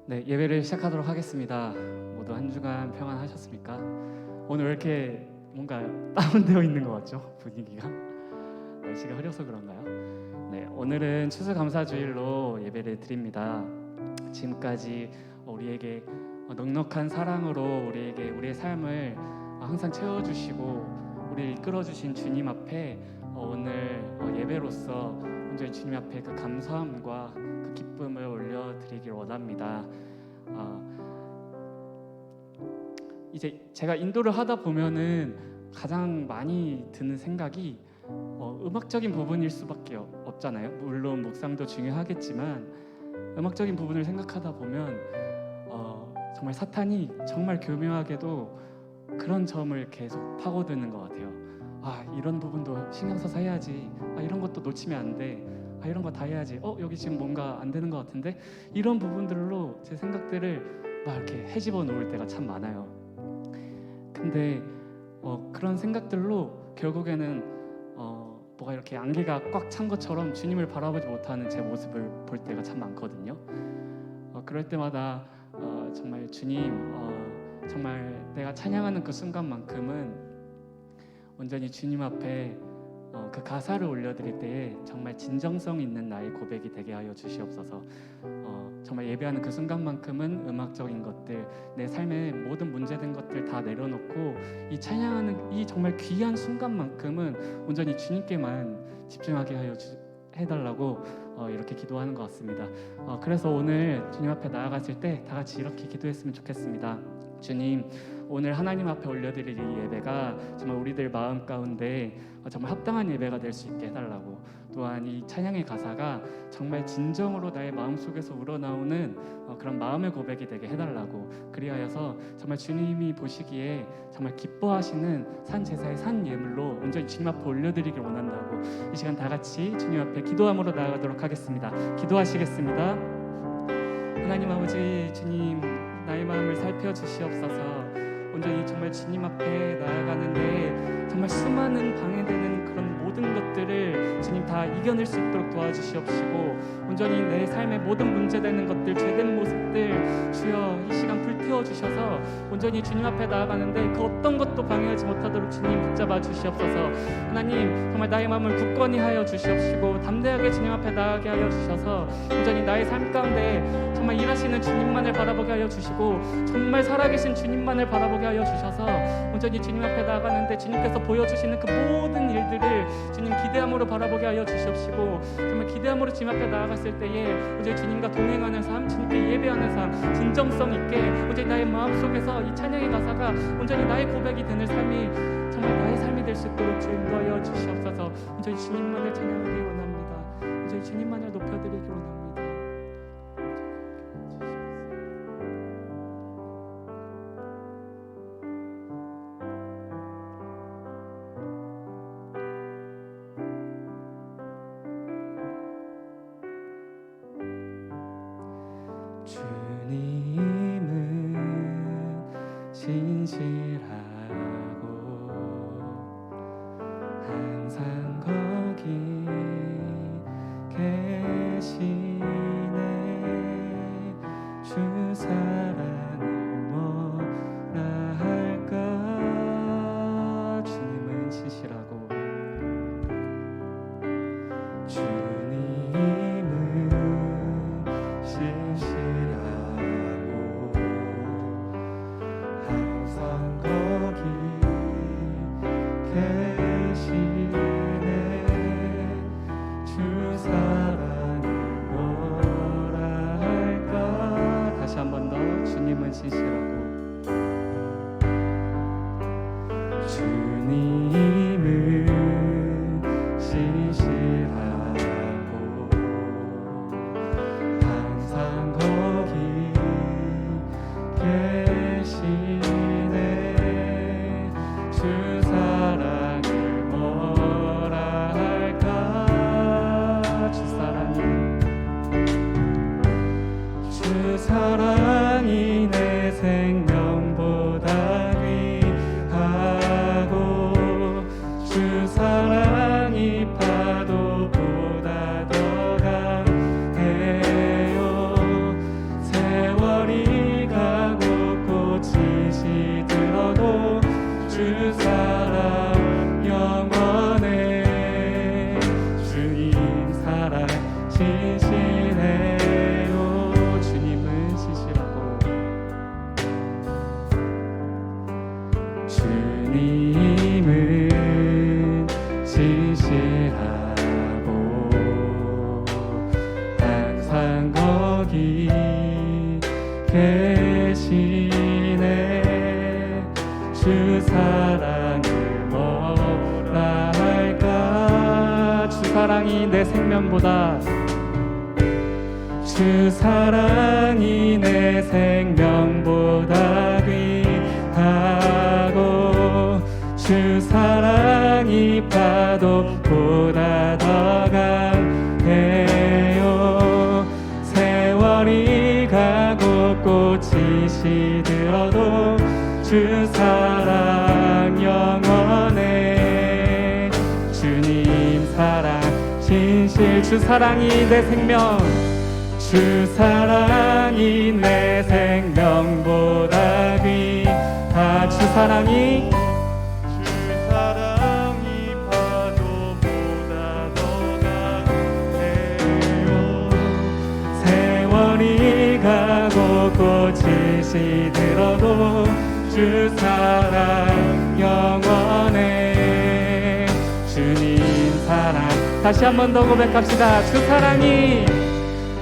네, 예배를 시작하도록 하겠습니다. 모두 한 주간 평안하셨습니까? 오늘 왜 이렇게 뭔가 다운되어 있는 것 같죠? 분위기가? 날씨가 흐려서 그런가요? 네, 오늘은 추수감사주일로 예배를 드립니다. 지금까지 우리에게 넉넉한 사랑으로 우리의 삶을 항상 채워주시고 우리를 이끌어주신 주님 앞에 오늘 예배로서 온전히 주님 앞에 그 감사함과 그 기쁨을 올려드리길 원합니다. 이제 제가 인도를 하다 보면은 가장 많이 드는 생각이 음악적인 부분일 수밖에 없잖아요. 물론 묵상도 중요하겠지만 음악적인 부분을 생각하다 보면 정말 사탄이 정말 교묘하게도 그런 점을 계속 파고드는 것 같아요. 이런 부분도 신경 써서 해야지. 이런 것도 놓치면 안 돼. 이런 거 다 해야지. 여기 지금 뭔가 안 되는 것 같은데, 이런 부분들로 제 생각들을 막 이렇게 헤집어 놓을 때가 참 많아요. 근데 그런 생각들로 결국에는 뭐가 이렇게 안개가 꽉 찬 것처럼 주님을 바라보지 못하는 제 모습을 볼 때가 참 많거든요. 그럴 때마다 정말 주님, 정말 내가 찬양하는 그 순간만큼은 온전히 주님 앞에 그 가사를 올려드릴 때에 정말 진정성 있는 나의 고백이 되게 하여 주시옵소서. 정말 예배하는 그 순간만큼은 음악적인 것들, 내 삶의 모든 문제된 것들 다 내려놓고 이 찬양하는 이 정말 귀한 순간만큼은 온전히 주님께만 집중하게 하여 해달라고 이렇게 기도하는 것 같습니다. 그래서 오늘 주님 앞에 나아갔을 때 다 같이 이렇게 기도했으면 좋겠습니다. 주님, 오늘 하나님 앞에 올려드릴 이 예배가 정말 우리들 마음 가운데 정말 합당한 예배가 될 수 있게 해달라고, 또한 이 찬양의 가사가 정말 진정으로 나의 마음속에서 우러나오는 그런 마음의 고백이 되게 해달라고, 그리하여서 정말 주님이 보시기에 정말 기뻐하시는 산 제사의 산 예물로 온전히 주님 앞에 올려드리길 원한다고, 이 시간 다 같이 주님 앞에 기도함으로 나아가도록 하겠습니다. 기도하시겠습니다. 하나님 아버지, 주님, 나의 마음을 살펴주시옵소서. 온전히 정말 주님 앞에 나아가는데 정말 수많은 방해되는 그런 모든 것들을 주님 다 이겨낼 수 있도록 도와주시옵시고, 온전히 내 삶의 모든 문제되는 것들, 죄된 모습들 주여 이 시간 불태워 주셔서 온전히 주님 앞에 나아가는데 그 어떤 것도 방해하지 못하도록 주님 붙잡아 주시옵소서. 하나님, 정말 나의 마음을 굳건히 하여 주시옵시고 담대하게 주님 앞에 나아가게 하여 주셔서 온전히 나의 삶 가운데 정말 일하시는 주님만을 바라보게 하여 주시고, 정말 살아계신 주님만을 바라보게 하여 주셔서 온전히 주님 앞에 나아가는데 주님께서 보여주시는 그 모든 일들을 주님 기대함으로 바라보게 하여 주시옵시고, 정말 기대함으로 주님 앞에 나아갔을 때에 온전히 주님과 동행하는 삶, 주님께 예배하는 삶, 진정성 있게 온전히 나의 마음속에서 이 찬양의 가사가 온전히 나의 고백이 되는 삶이 정말 나의 삶이 될 수 있도록 주 인도하여 주시옵소서. 온전히 주님만을 찬양하기 원합니다. 온전히 주님만을 높여드리기 원합니다. 주님은 신실하고 항상 거기 계시네. 주 사랑을 뭐라 할까. 주님은 신실하고 사랑이 내 생명보다 귀하고 주 사랑이 파도보다 더 강해요. 세월 여기 계시네. 주 사랑을 뭐라 할까. 주 사랑이 내 생명보다, 주 사랑이 내 생명보다 귀하고, 주 사랑이 파도보다 더 강해요. 세월이 가고 꽃이 시들어도 주 사랑 영원해. 주님 사랑 진실, 주 사랑이 내 생명, 주 사랑이 내 생명보다 귀하. 주 사랑이 파도보다 더 강해요. 세월이 가고 꽃이 시들어도 주 사랑 영원해. 주님 사랑, 다시 한 번 더 고백합시다. 주 사랑이,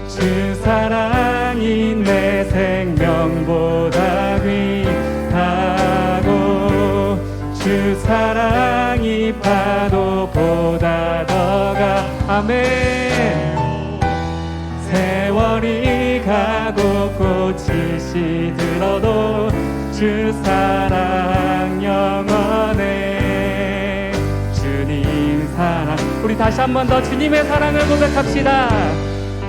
주 사랑이 내 생명보다 귀하고, 주 사랑이 파도보다 더 아멘. 세월이 가고 꽃이 시들어도 주 사랑 영원해. 주님 사랑, 우리 다시 한 번 더 주님의 사랑을 고백합시다.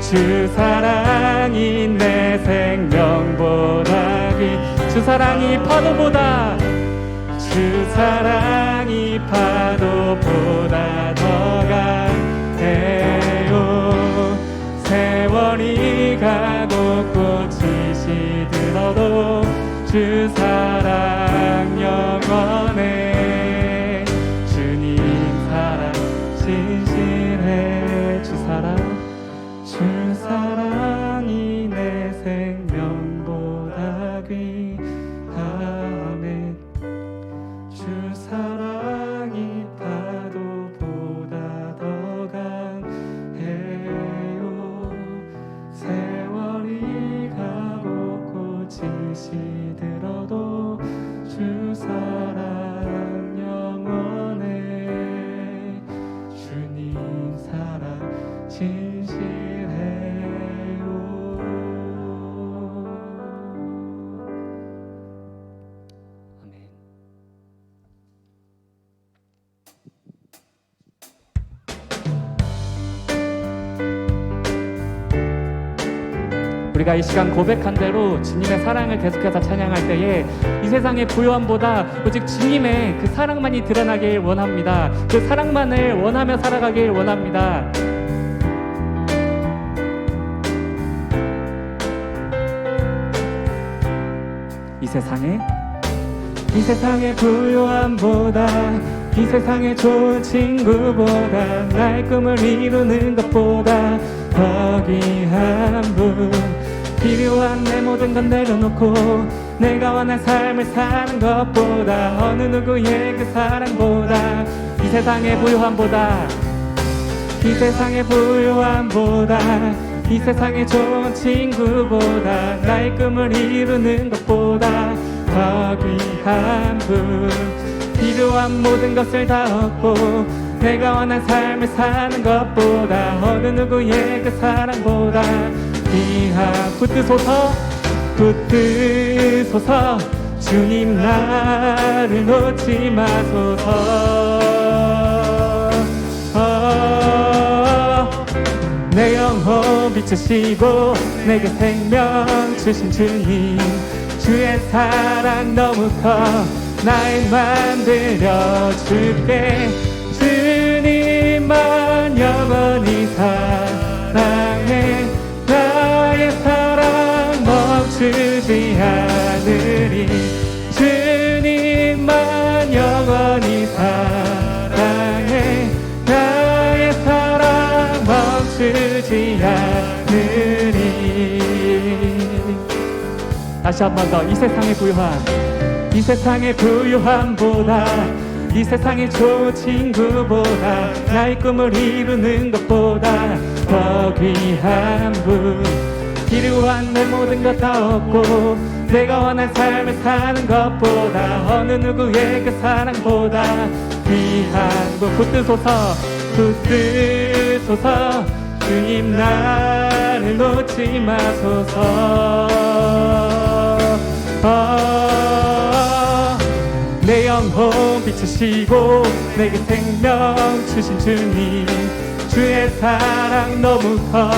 주 사랑이 내 생명보다 주 사랑이 파도보다, 주 사랑이 파도보다 더 강해요. 세월이 가고 꽃이 시들어도 주 사랑 영원해. 주님 사랑 진실해. 주 사랑, 주 사랑이 내 생명보다 귀하네. 주 사랑이 파도보다 더 강해요. 세월이 가고 꽃이 시들어도 주 사랑 영원해. 주님 사랑 진실해요. 아멘. 우리가 이 시간 고백한 대로 주님의 사랑을 계속해서 찬양할 때에 이 세상의 부요함보다 오직 주님의 그 사랑만이 드러나길 원합니다. 그 사랑만을 원하며 살아가길 원합니다. 이 세상의 부요함보다, 이 세상의 좋은 친구보다, 나의 꿈을 이루는 것보다 더 귀한 분, 필요한 내 모든 건 내려놓고 내가 원한 삶을 사는 것보다, 어느 누구의 그 사랑보다, 이 세상의 부요함보다, 이 세상의 부요함보다, 이 세상의 좋은 친구보다, 나의 꿈을 이루는 것보다 더 귀한 분, 필요한 모든 것을 다 얻고 내가 원한 삶을 사는 것보다, 어느 누구의 그 사랑보다 귀한. 붙드소서, 붙드소서, 주님 나를 놓지 마소서. 내 영혼 비추시고 내게 생명 주신 주님, 주의 사랑 너무 커 날 만들어줄게. 주님만 영원히 사랑해. 나의 사랑 멈추지 않으리. 주님만 영원히 사랑해. 나의 사랑 멈추지 않으리. 다시 한 번 더. 이 세상의 부요함, 이 세상의 부요함보다, 이 세상의 좋은 친구보다, 나의 꿈을 이루는 것보다 더 귀한 분, 필요한 내 모든 것 다 얻고 내가 원한 삶을 사는 것보다 어느 누구의 그 사랑보다 귀한 곳 붙드소서 주님 나를 놓지 마소서. 내 영혼 비추시고 내게 생명 주신 주님 주의 사랑 너무 커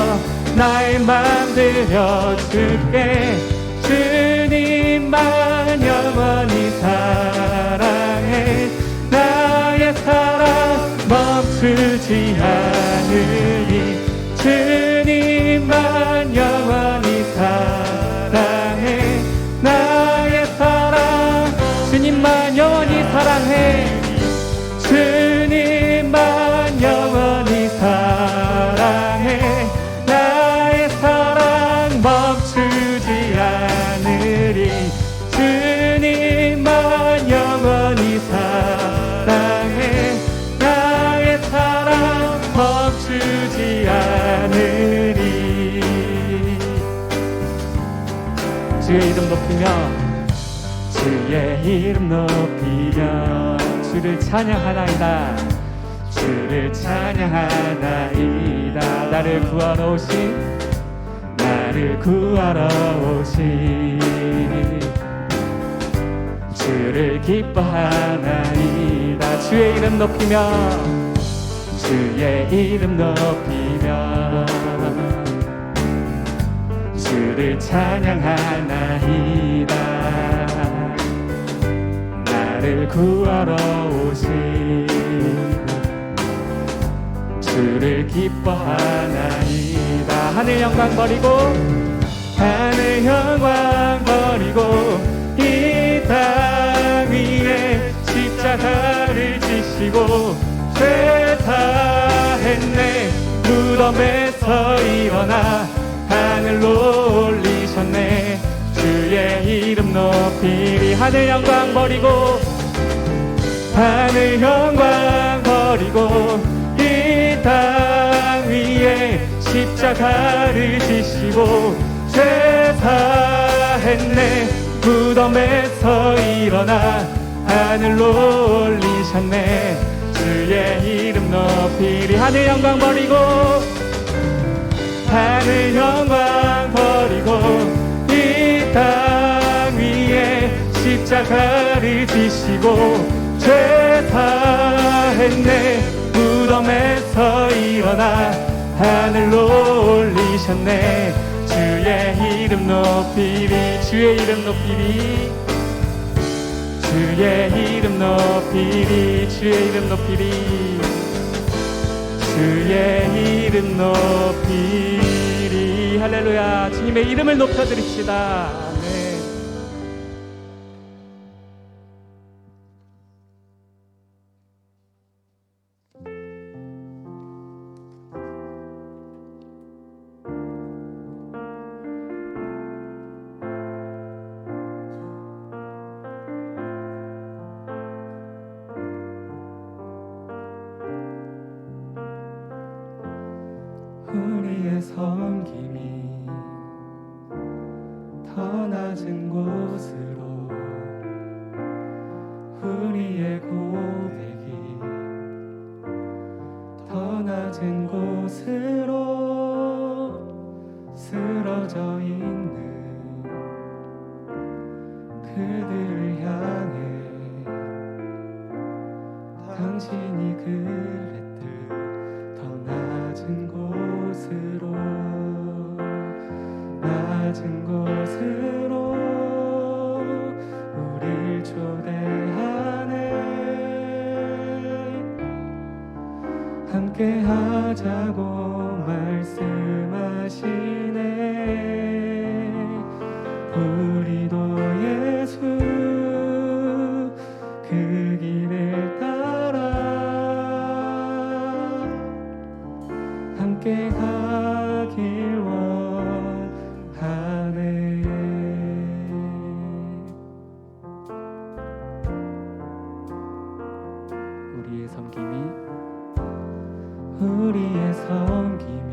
나의 맘 들려줄게. 주님만 영원히 사랑해 나의 사랑 멈추지 않으리. 주님만 영원히 사랑해 나의 사랑 주님만 영원히 사랑해 주님만 영원히 사랑해 나의 사랑 멈추지 않으리. 주님만 영원히 사랑해 나의 사랑 멈추지 않으리. 주의 이름 높이며 주의 이름 높이며 주를 찬양하나이다. 주를 찬양하나이다. 나를 구하러 오신 주를 기뻐하나이다. 주의 이름 높이며 주의 이름 높이며 주를 찬양하나이다. 나를 구하러 오신 주를 기뻐하나이다. 하늘 영광 버리고 이 땅 위에 십자가를 지시고 죄 사했네. 무덤에서 일어나 하늘로 올리셨네. 주의 이름 높이리. 하늘 영광 버리고 이 땅 위에 십자가를 지시고 죄 사했네. 무덤에서 일어나 하늘로 올리셨네. 주의 이름 높이리. 하늘 영광 버리고 이 땅 위에 십자가를 지시고 죄 사했네. 무덤에서 일어나 하늘로 올리셨네. 주의 이름 높이리. 주의 이름 높이리. 주의 이름 높이리. 주의 이름 높이리. 주의 이름 높이리. 할렐루야. 주님의 이름을 높여드립시다. 아멘. 우리의 섬김이 더 낮은 곳으로 우리의 고백이 더 낮은 곳으로 쓰러져 있는 그들을 향해 당신이 그랬듯 더 낮은 곳으로 우릴 초대하네. 함께 하자고 말씀하시네. 우리도 예수 그 길을 따라 함께 가길 원하네. 우리의 섬김이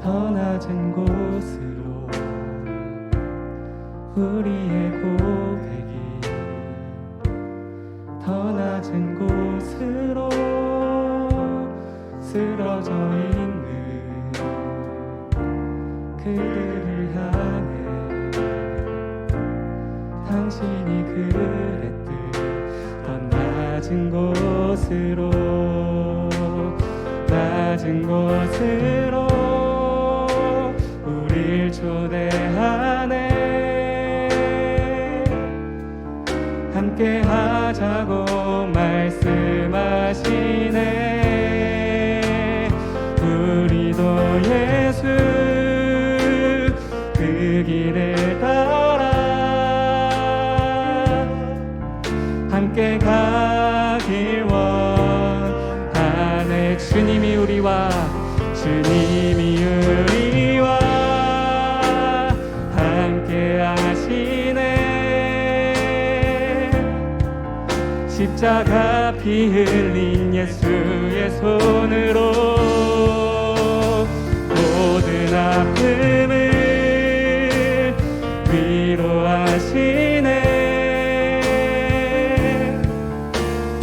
더 낮은 곳으로 우리의 고백이 더 낮은 곳으로 쓰러져 있는 그들을 향해 당신이 그랬듯 더 낮은 곳으로 우릴 초대하네. 함께 하자고 말씀하시네. 우리도 예수 그 길을 따라 함께 가길 원하네. 주님이 우리와 함께 하시네. 십자가 피 흘린 예수의 손으로 모든 아픔을 위로하시네.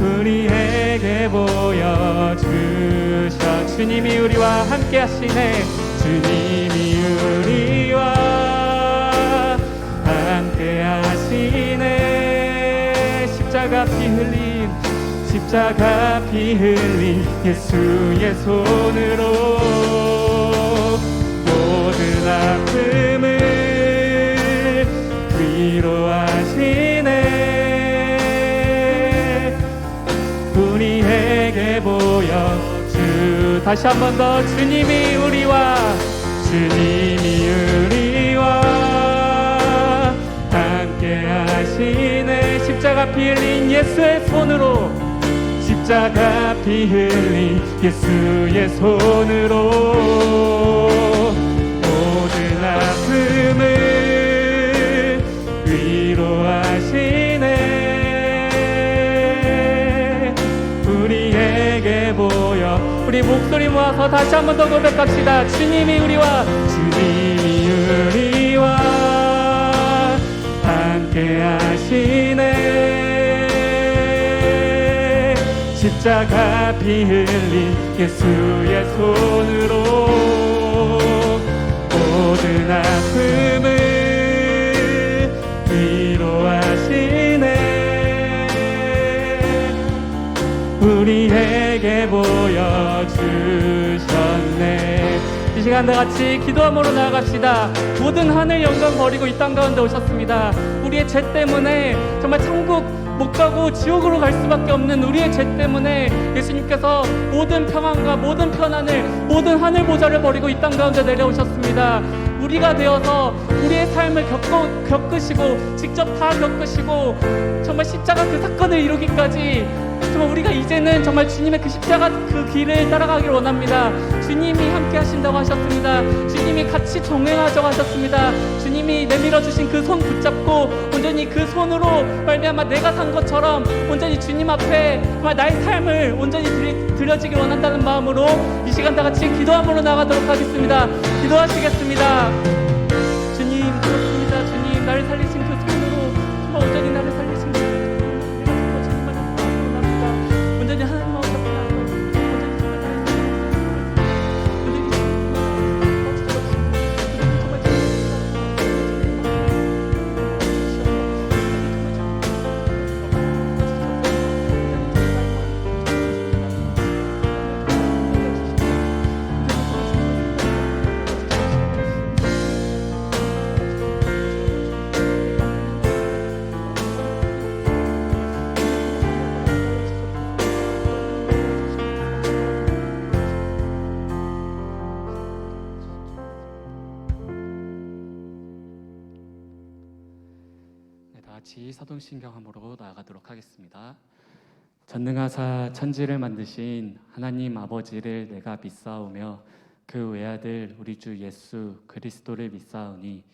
우리에게 보여주셔. 주님이 우리와 함께 하시네. 주님이 우리와 함께 하시네. 십자가 피 흘린 예수의 손으로 모든 아픔을 위로하시네. 우리에게 보여주. 다시 한 번 더. 주님이 우리와 함께 하시네. 십자가 피 흘린 예수의 손으로 모든 아픔을 위로하시네. 우리에게 보여. 우리 목소리 모아서 다시 한 번 더 고백합시다. 주님이 우리와 함께 하시네. 십자가 피 흘린 예수의 손으로 모든 아픔을 위로하시네. 우리에게 보여주셨네. 이 시간 다 같이 기도함으로 나아갑시다. 모든 하늘 영광 버리고 이 땅 가운데 오셨습니다. 우리의 죄 때문에 정말 천국 못 가고 지옥으로 갈 수밖에 없는 우리의 죄 때문에 예수님께서 모든 평안과 모든 편안을, 모든 하늘 보좌를 버리고 이 땅 가운데 내려오셨습니다. 우리가 되어서 우리의 삶을 겪으시고 직접 다 겪으시고 정말 십자가 그 사건을 이루기까지 정말 우리가 이제는 정말 주님의 그 십자가 그 길을 따라가기를 원합니다. 주님이 함께 하신다고 하셨습니다. 주님이 같이 동행하자고 하셨습니다. 주님이 내밀어 주신 그 손 붙잡고 온전히 그 손으로 말미암아 내가 산 것처럼 온전히 주님 앞에 정말 나의 삶을 온전히 드려지길 원한다는 마음으로 이 시간 다 같이 기도함으로 나가도록 하겠습니다. 기도하시겠습니다. 주님, 그렇습니다. 주님, 나를 살리신 그 손으로 정말 온전히 나를 살리신 그 손으로 정말 원합니다. 온전히 하나님 앞에 같이 사도신경함으로 나아가도록 하겠습니다. 전능하사 천지를 만드신 하나님 아버지를 내가 믿사오며 그 외아들 우리 주 예수 그리스도를 믿사오니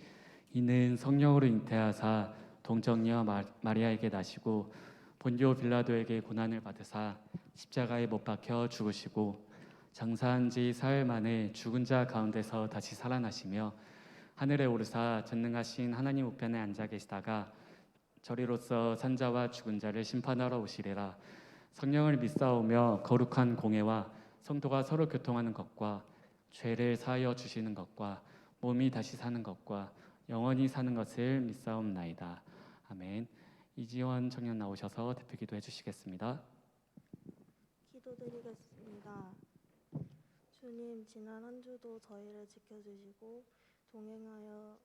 이는 성령으로 잉태하사 동정녀 마리아에게 나시고 본디오 빌라도에게 고난을 받으사 십자가에 못 박혀 죽으시고 장사한 지 사흘 만에 죽은 자 가운데서 다시 살아나시며 하늘에 오르사 전능하신 하나님 우편에 앉아 계시다가 저리로서 산자와 죽은 자를 심판하러 오시리라. 성령을 믿사오며 거룩한 공회와 성도가 서로 교통하는 것과 죄를 사하여 주시는 것과 몸이 다시 사는 것과 영원히 사는 것을 믿사옵나이다. 아멘. 이지원 청년 나오셔서 대표 기도해 주시겠습니다. 기도드리겠습니다. 주님, 지난 한 주도 저희를 지켜주시고 동행하여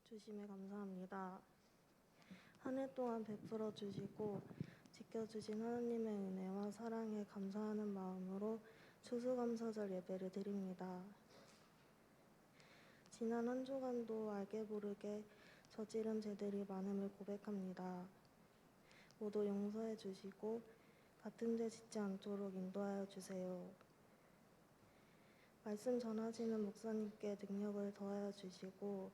주심에 감사합니다. 한 해 동안 베풀어 주시고 지켜주신 하나님의 은혜와 사랑에 감사하는 마음으로 추수감사절 예배를 드립니다. 지난 한 주간도 알게 모르게 저지른 죄들이 많음을 고백합니다. 모두 용서해 주시고 같은 죄 짓지 않도록 인도하여 주세요. 말씀 전하시는 목사님께 능력을 더하여 주시고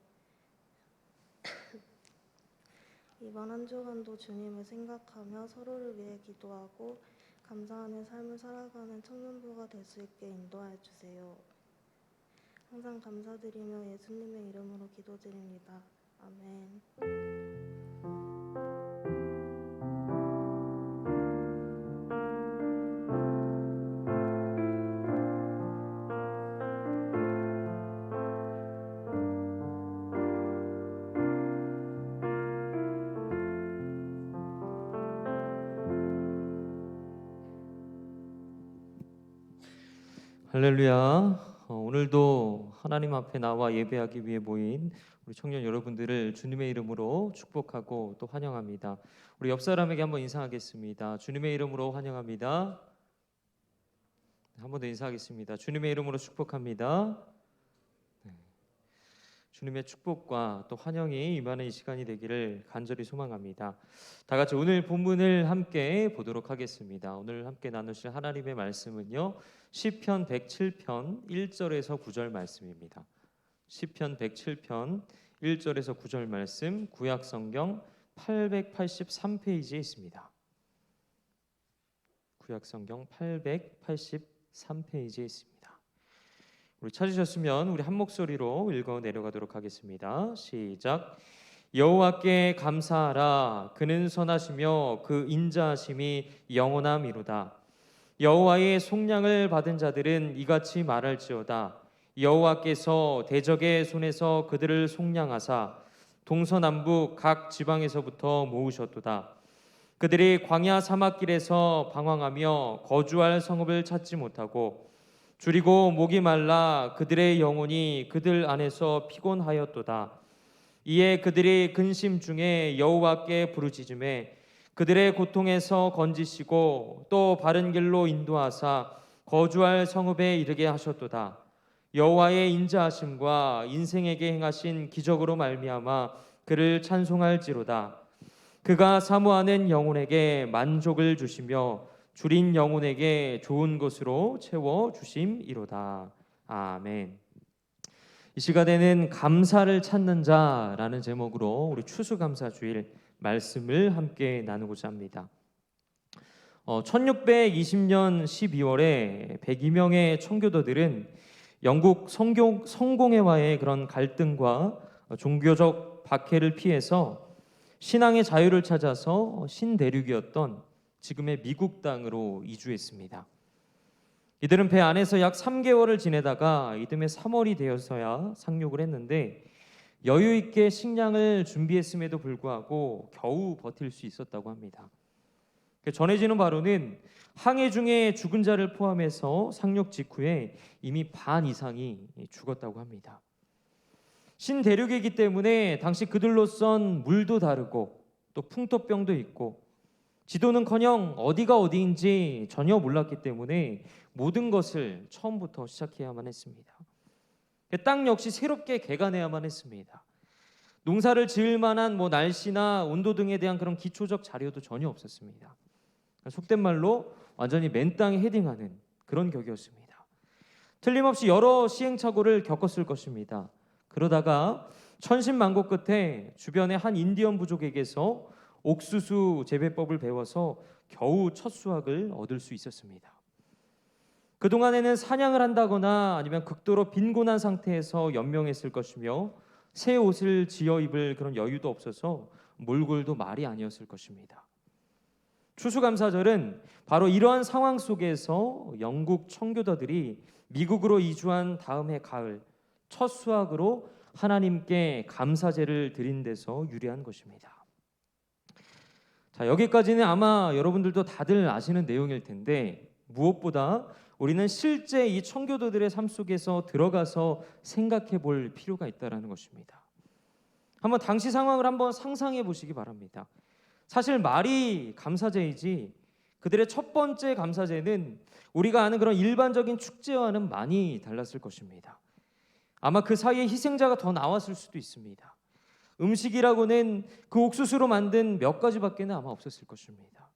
이번 한 주간도 주님을 생각하며 서로를 위해 기도하고 감사하는 삶을 살아가는 청년부가 될 수 있게 인도하여 주세요. 항상 감사드리며 예수님의 이름으로 기도드립니다. 아멘. 할렐루야. 오늘도 하나님 앞에 나와 예배하기 위해 모인 우리 청년 여러분들을 주님의 이름으로 축복하고 또 환영합니다. 우리 옆 사람에게 한번 인사하겠습니다. 주님의 이름으로 환영합니다. 한 번 더 인사하겠습니다. 주님의 이름으로 축복합니다. 주님의 축복과 또 환영이 임하는 이 시간이 되기를 간절히 소망합니다. 다 같이 오늘 본문을 함께 보도록 하겠습니다. 오늘 함께 나누실 하나님의 말씀은요, 시편 107편 1절에서 9절 말씀입니다. 시편 107편 1절에서 9절 말씀, 구약 성경 883페이지에 있습니다. 구약 성경 883페이지에 있습니다. 우리 찾으셨으면 우리 한 목소리로 읽어 내려가도록 하겠습니다. 시작. 여호와께 감사하라. 그는 선하시며 그 인자하심이 영원함이로다. 여호와의 속량을 받은 자들은 이같이 말할지어다. 여호와께서 대적의 손에서 그들을 속량하사 동서남북 각 지방에서부터 모으셨도다. 그들이 광야 사막길에서 방황하며 거주할 성읍을 찾지 못하고 줄이고 목이 말라 그들의 영혼이 그들 안에서 피곤하였도다. 이에 그들이 근심 중에 여호와께 부르짖음에 그들의 고통에서 건지시고 또 바른 길로 인도하사 거주할 성읍에 이르게 하셨도다. 여호와의 인자하심과 인생에게 행하신 기적으로 말미암아 그를 찬송할지로다. 그가 사모하는 영혼에게 만족을 주시며 줄인 영혼에게 좋은 것으로 채워 주심이로다. 아멘. 이 시간에는 감사를 찾는 자라는 제목으로 우리 추수감사주일 말씀을 함께 나누고자 합니다. 1620년 12월에 102명의 청교도들은 영국 성공회와의 그런 갈등과 종교적 박해를 피해서 신앙의 자유를 찾아서 신대륙이었던 지금의 미국 땅으로 이주했습니다. 이들은 배 안에서 약 3개월을 지내다가 이듬해 3월이 되어서야 상륙을 했는데 여유 있게 식량을 준비했음에도 불구하고 겨우 버틸 수 있었다고 합니다. 전해지는 바로는 항해 중에 죽은 자를 포함해서 상륙 직후에 이미 반 이상이 죽었다고 합니다. 신대륙이기 때문에 당시 그들로선 물도 다르고 또 풍토병도 있고 지도는커녕 어디가 어디인지 전혀 몰랐기 때문에 모든 것을 처음부터 시작해야만 했습니다. 땅 역시 새롭게 개간해야만 했습니다. 농사를 지을 만한 날씨나 온도 등에 대한 그런 기초적 자료도 전혀 없었습니다. 속된 말로 완전히 맨 땅에 헤딩하는 그런 격이었습니다. 틀림없이 여러 시행착오를 겪었을 것입니다. 그러다가 천신만고 끝에 주변의 한 인디언 부족에게서 옥수수 재배법을 배워서 겨우 첫 수확을 얻을 수 있었습니다. 그동안에는 사냥을 한다거나 아니면 극도로 빈곤한 상태에서 연명했을 것이며 새 옷을 지어 입을 그런 여유도 없어서 몰골도 말이 아니었을 것입니다. 추수감사절은 바로 이러한 상황 속에서 영국 청교도들이 미국으로 이주한 다음 해 가을 첫 수확으로 하나님께 감사제를 드린 데서 유래한 것입니다. 자, 여기까지는 아마 여러분들도 다들 아시는 내용일 텐데 무엇보다 우리는 실제 이 청교도들의 삶 속에서 들어가서 생각해 볼 필요가 있다라는 것입니다. 한번 당시 상황을 한번 상상해 보시기 바랍니다. 사실 말이 감사제이지 그들의 첫 번째 감사제는 우리가 아는 그런 일반적인 축제와는 많이 달랐을 것입니다. 아마 그 사이에 희생자가 더 나왔을 수도 있습니다. 음식이라고는 그 옥수수로 만든 몇 가지밖에는 아마 없었을 것입니다.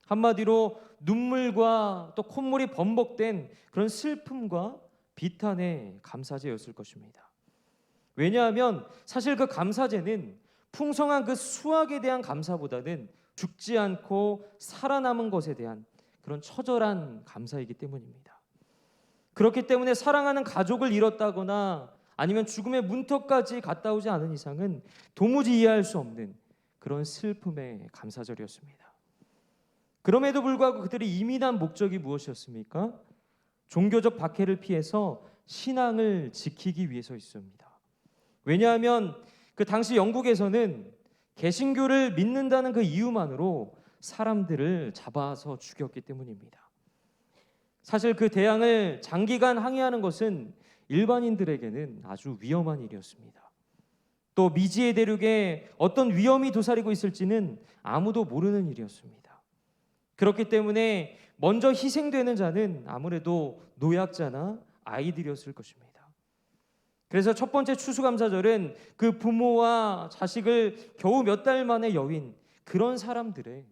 한마디로 눈물과 또 콧물이 범벅된 그런 슬픔과 비탄의 감사제였을 것입니다. 왜냐하면 사실 그 감사제는 풍성한 그 수확에 대한 감사보다는 죽지 않고 살아남은 것에 대한 그런 처절한 감사이기 때문입니다. 그렇기 때문에 사랑하는 가족을 잃었다거나 아니면 죽음의 문턱까지 갔다 오지 않은 이상은 도무지 이해할 수 없는 그런 슬픔의 감사절이었습니다. 그럼에도 불구하고 그들이 이민한 목적이 무엇이었습니까? 종교적 박해를 피해서 신앙을 지키기 위해서였습니다. 왜냐하면 그 당시 영국에서는 개신교를 믿는다는 그 이유만으로 사람들을 잡아서 죽였기 때문입니다. 사실 그 대항을 장기간 항해하는 것은 일반인들에게는 아주 위험한 일이었습니다. 또 미지의 대륙에 어떤 위험이 도사리고 있을지는 아무도 모르는 일이었습니다. 그렇기 때문에 먼저 희생되는 자는 아무래도 노약자나 아이들이었을 것입니다. 그래서 첫 번째 추수감사절은 그 부모와 자식을 겨우 몇 달 만에 여윈 그런 사람들의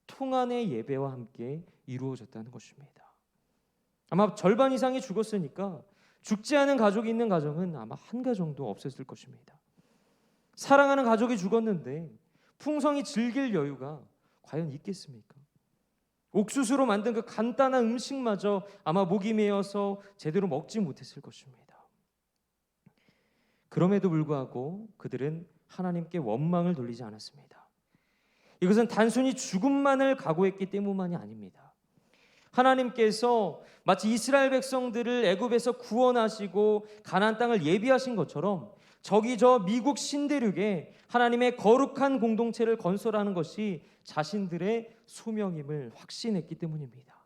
통안의 예배와 함께 이루어졌다는 것입니다. 아마 절반 이상이 죽었으니까 죽지 않은 가족이 있는 가정은 아마 한 가정도 없었을 것입니다. 사랑하는 가족이 죽었는데 풍성히 즐길 여유가 과연 있겠습니까? 옥수수로 만든 그 간단한 음식마저 아마 목이 메어서 제대로 먹지 못했을 것입니다. 그럼에도 불구하고 그들은 하나님께 원망을 돌리지 않았습니다. 이것은 단순히 죽음만을 각오했기 때문만이 아닙니다. 하나님께서 마치 이스라엘 백성들을 애굽에서 구원하시고 가나안 땅을 예비하신 것처럼 저기 저 미국 신대륙에 하나님의 거룩한 공동체를 건설하는 것이 자신들의 소명임을 확신했기 때문입니다.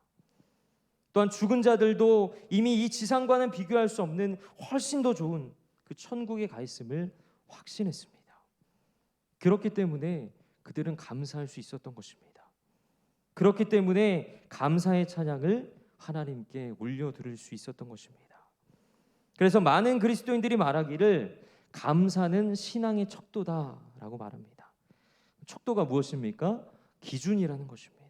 또한 죽은 자들도 이미 이 지상과는 비교할 수 없는 훨씬 더 좋은 그 천국에 가 있음을 확신했습니다. 그렇기 때문에 그들은 감사할 수 있었던 것입니다. 그렇기 때문에 감사의 찬양을 하나님께 올려드릴 수 있었던 것입니다. 그래서 많은 그리스도인들이 말하기를 감사는 신앙의 척도다라고 말합니다. 척도가 무엇입니까? 기준이라는 것입니다.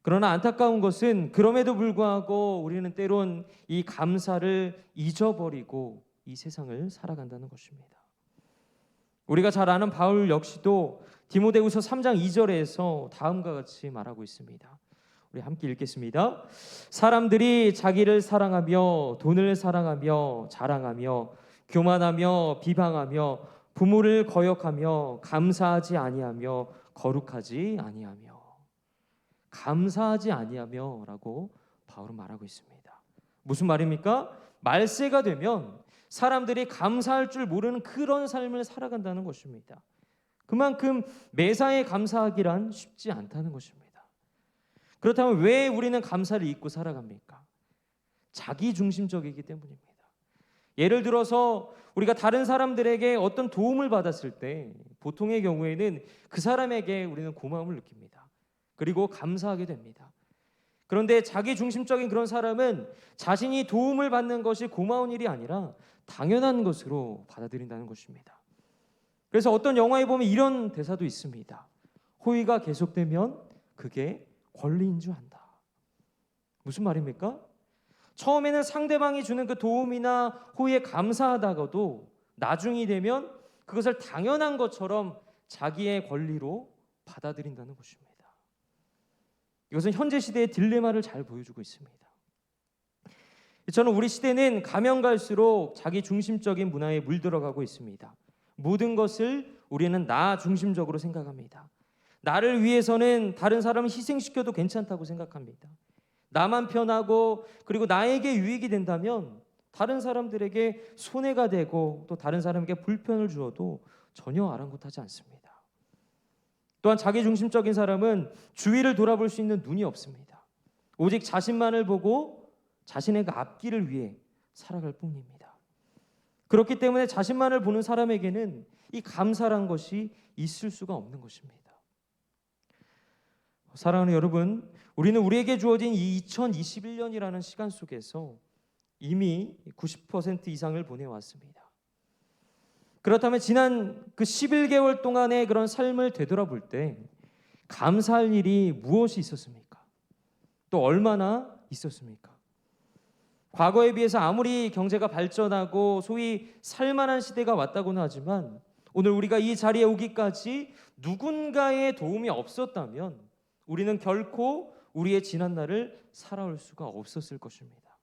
그러나 안타까운 것은 그럼에도 불구하고 우리는 때론 이 감사를 잊어버리고 이 세상을 살아간다는 것입니다. 우리가 잘 아는 바울 역시도 디모데후서 3장 2절에서 다음과 같이 말하고 있습니다. 우리 함께 읽겠습니다. 사람들이 자기를 사랑하며 돈을 사랑하며 자랑하며 교만하며 비방하며 부모를 거역하며 감사하지 아니하며 거룩하지 아니하며 감사하지 아니하며라고 바울은 말하고 있습니다. 무슨 말입니까? 말세가 되면 사람들이 감사할 줄 모르는 그런 삶을 살아간다는 것입니다. 그만큼 매사에 감사하기란 쉽지 않다는 것입니다. 그렇다면 왜 우리는 감사를 잊고 살아갑니까? 자기중심적이기 때문입니다. 예를 들어서 우리가 다른 사람들에게 어떤 도움을 받았을 때 보통의 경우에는 그 사람에게 우리는 고마움을 느낍니다. 그리고 감사하게 됩니다. 그런데 자기중심적인 그런 사람은 자신이 도움을 받는 것이 고마운 일이 아니라 당연한 것으로 받아들인다는 것입니다. 그래서 어떤 영화에 보면 이런 대사도 있습니다. 호의가 계속되면 그게 권리인 줄 안다. 무슨 말입니까? 처음에는 상대방이 주는 그 도움이나 호의에 감사하다가도 나중이 되면 그것을 당연한 것처럼 자기의 권리로 받아들인다는 것입니다. 이것은 현재 시대의 딜레마를 잘 보여주고 있습니다. 저는 우리 시대는 가면 갈수록 자기 중심적인 문화에 물들어가고 있습니다. 모든 것을 우리는 나 중심적으로 생각합니다. 나를 위해서는 다른 사람을 희생시켜도 괜찮다고 생각합니다. 나만 편하고 그리고 나에게 유익이 된다면 다른 사람들에게 손해가 되고 또 다른 사람에게 불편을 주어도 전혀 아랑곳하지 않습니다. 또한 자기 중심적인 사람은 주위를 돌아볼 수 있는 눈이 없습니다. 오직 자신만을 보고 자신의 그 앞길을 위해 살아갈 뿐입니다. 그렇기 때문에 자신만을 보는 사람에게는 이 감사란 것이 있을 수가 없는 것입니다. 사랑하는 여러분, 우리는 우리에게 주어진 이 2021년이라는 시간 속에서 이미 90% 이상을 보내왔습니다. 그렇다면 지난 그 11개월 동안의 그런 삶을 되돌아볼 때 감사할 일이 무엇이 있었습니까? 또 얼마나 있었습니까? 과거에 비해서 아무리 경제가 발전하고 소위 살만한 시대가 왔다고는 하지만 오늘 우리가 이 자리에 오기까지 누군가의 도움이 없었다면 우리는 결코 우리의 지난날을 살아올 수가 없었을 것입니다.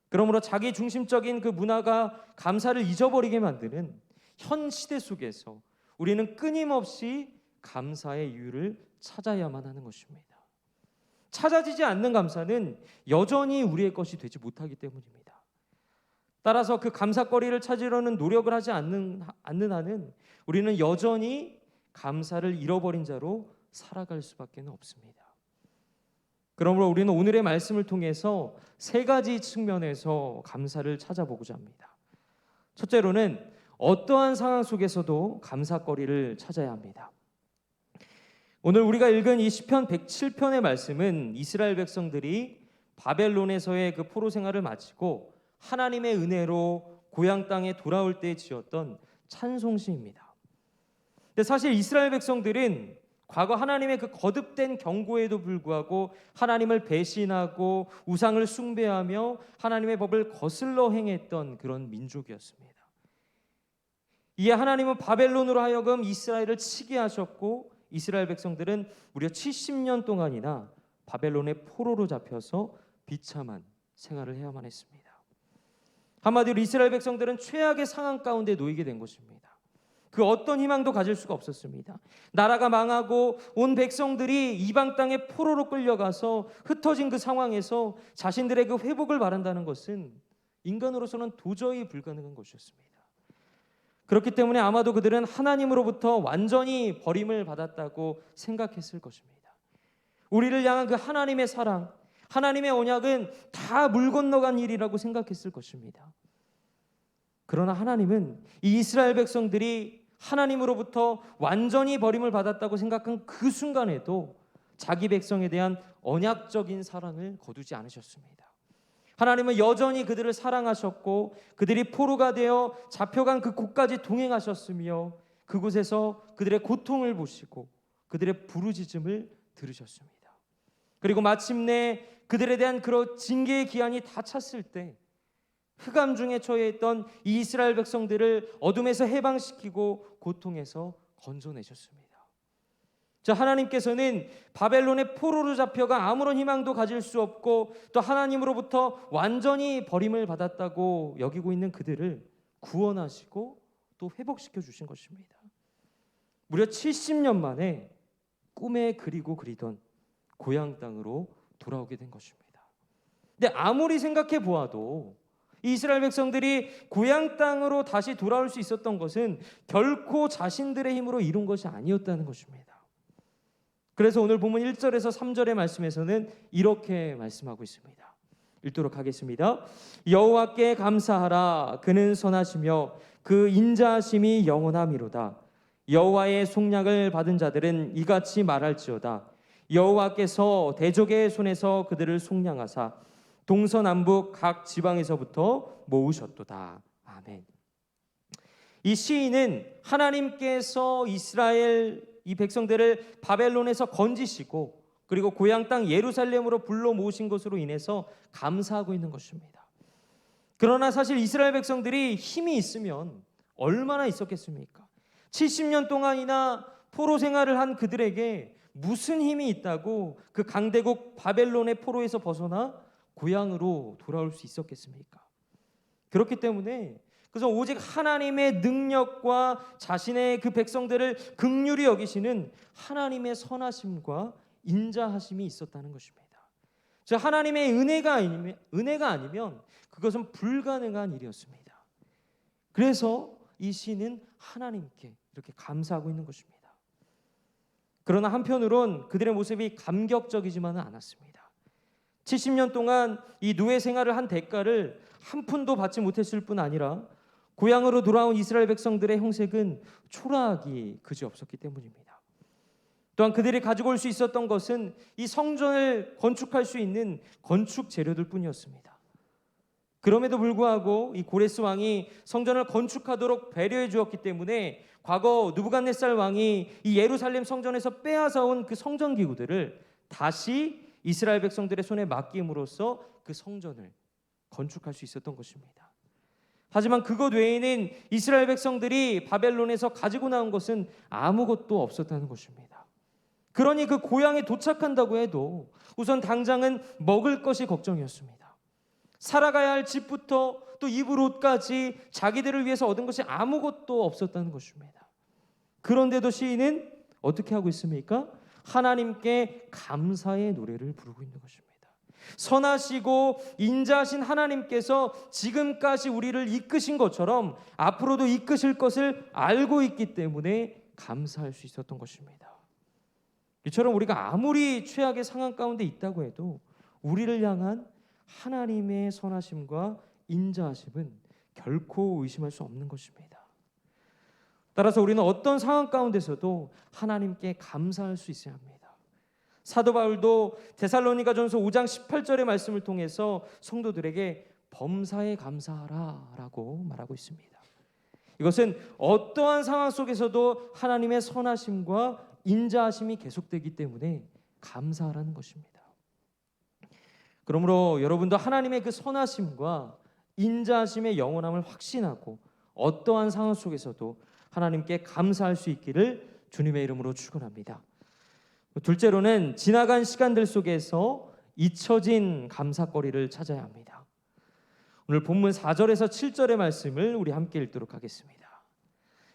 그러므로 자기 중심적인 그 문화가 감사를 잊어버리게 만드는 현 시대 속에서 우리는 끊임없이 감사의 이유를 찾아야만 하는 것입니다. 찾아지지 않는 감사는 여전히 우리의 것이 되지 못하기 때문입니다. 따라서 그 감사거리를 찾으려는 노력을 하지 않는 한은 우리는 여전히 감사를 잃어버린 자로 살아갈 수밖에 없습니다. 그러므로 우리는 오늘의 말씀을 통해서 세 가지 측면에서 감사를 찾아보고자 합니다. 첫째로는 어떠한 상황 속에서도 감사거리를 찾아야 합니다. 오늘 우리가 읽은 이 시편 107편의 말씀은 이스라엘 백성들이 바벨론에서의 그 포로 생활을 마치고 하나님의 은혜로 고향 땅에 돌아올 때 지었던 찬송시입니다. 근데 사실 이스라엘 백성들은 과거 하나님의 그 거듭된 경고에도 불구하고 하나님을 배신하고 우상을 숭배하며 하나님의 법을 거슬러 행했던 그런 민족이었습니다. 이에 하나님은 바벨론으로 하여금 이스라엘을 치게 하셨고 이스라엘 백성들은 무려 70년 동안이나 바벨론의 포로로 잡혀서 비참한 생활을 해야만 했습니다. 한마디로 이스라엘 백성들은 최악의 상황 가운데 놓이게 된 것입니다. 그 어떤 희망도 가질 수가 없었습니다. 나라가 망하고 온 백성들이 이방 땅에 포로로 끌려가서 흩어진 그 상황에서 자신들의 그 회복을 바란다는 것은 인간으로서는 도저히 불가능한 것이었습니다. 그렇기 때문에 아마도 그들은 하나님으로부터 완전히 버림을 받았다고 생각했을 것입니다. 우리를 향한 그 하나님의 사랑, 하나님의 언약은 다 물 건너간 일이라고 생각했을 것입니다. 그러나 하나님은 이 이스라엘 백성들이 하나님으로부터 완전히 버림을 받았다고 생각한 그 순간에도 자기 백성에 대한 언약적인 사랑을 거두지 않으셨습니다. 하나님은 여전히 그들을 사랑하셨고 그들이 포로가 되어 잡혀간 그 곳까지 동행하셨으며 그곳에서 그들의 고통을 보시고 그들의 부르짖음을 들으셨습니다. 그리고 마침내 그들에 대한 그런 징계의 기한이 다 찼을 때 흑암 중에 처해 있던 이 이스라엘 백성들을 어둠에서 해방시키고 고통에서 건져내셨습니다. 자, 하나님께서는 바벨론의 포로로 잡혀가 아무런 희망도 가질 수 없고 또 하나님으로부터 완전히 버림을 받았다고 여기고 있는 그들을 구원하시고 또 회복시켜 주신 것입니다. 무려 70년 만에 꿈에 그리고 그리던 고향 땅으로 돌아오게 된 것입니다. 근데 아무리 생각해 보아도 이스라엘 백성들이 고향 땅으로 다시 돌아올 수 있었던 것은 결코 자신들의 힘으로 이룬 것이 아니었다는 것입니다. 그래서 오늘 본문 1절에서 3절의 말씀에서는 이렇게 말씀하고 있습니다. 읽도록 하겠습니다. 여호와께 감사하라. 그는 선하시며 그 인자하심이 영원함이로다. 여호와의 속량을 받은 자들은 이같이 말할지어다. 여호와께서 대적의 손에서 그들을 속량하사 동서남북 각 지방에서부터 모으셨도다. 아멘. 이 시인은 하나님께서 이스라엘 이 백성들을 바벨론에서 건지시고 그리고 고향 땅 예루살렘으로 불러 모으신 것으로 인해서 감사하고 있는 것입니다. 그러나 사실 이스라엘 백성들이 힘이 있으면 얼마나 있었겠습니까? 70년 동안이나 포로 생활을 한 그들에게 무슨 힘이 있다고 그 강대국 바벨론의 포로에서 벗어나 고향으로 돌아올 수 있었겠습니까? 그렇기 때문에 그래서 오직 하나님의 능력과 자신의 그 백성들을 긍휼히 여기시는 하나님의 선하심과 인자하심이 있었다는 것입니다. 즉 하나님의 은혜가 아니면 그것은 불가능한 일이었습니다. 그래서 이 시인은 하나님께 이렇게 감사하고 있는 것입니다. 그러나 한편으론 그들의 모습이 감격적이지만은 않았습니다. 70년 동안 이 노예 생활을 한 대가를 한 푼도 받지 못했을 뿐 아니라 고향으로 돌아온 이스라엘 백성들의 형색은 초라하기 그지없었기 때문입니다. 또한 그들이 가지고 올 수 있었던 것은 이 성전을 건축할 수 있는 건축 재료들 뿐이었습니다. 그럼에도 불구하고 이 고레스 왕이 성전을 건축하도록 배려해 주었기 때문에 과거 느부갓네살 왕이 이 예루살렘 성전에서 빼앗아온 그 성전 기구들을 다시 이스라엘 백성들의 손에 맡김으로써 그 성전을 건축할 수 있었던 것입니다. 하지만 그것 외에는 이스라엘 백성들이 바벨론에서 가지고 나온 것은 아무것도 없었다는 것입니다. 그러니 그 고향에 도착한다고 해도 우선 당장은 먹을 것이 걱정이었습니다. 살아가야 할 집부터 또 입을 옷까지 자기들을 위해서 얻은 것이 아무것도 없었다는 것입니다. 그런데도 시인은 어떻게 하고 있습니까? 하나님께 감사의 노래를 부르고 있는 것입니다. 선하시고 인자하신 하나님께서 지금까지 우리를 이끄신 것처럼 앞으로도 이끄실 것을 알고 있기 때문에 감사할 수 있었던 것입니다. 이처럼 우리가 아무리 최악의 상황 가운데 있다고 해도 우리를 향한 하나님의 선하심과 인자하심은 결코 의심할 수 없는 것입니다. 따라서 우리는 어떤 상황 가운데서도 하나님께 감사할 수 있어야 합니다. 사도 바울도 데살로니가전서 5장 18절의 말씀을 통해서 성도들에게 범사에 감사하라 라고 말하고 있습니다. 이것은 어떠한 상황 속에서도 하나님의 선하심과 인자하심이 계속되기 때문에 감사하라는 것입니다. 그러므로 여러분도 하나님의 그 선하심과 인자하심의 영원함을 확신하고 어떠한 상황 속에서도 하나님께 감사할 수 있기를 주님의 이름으로 축원합니다. 둘째로는 지나간 시간들 속에서 잊혀진 감사거리를 찾아야 합니다. 오늘 본문 4절에서 7절의 말씀을 우리 함께 읽도록 하겠습니다.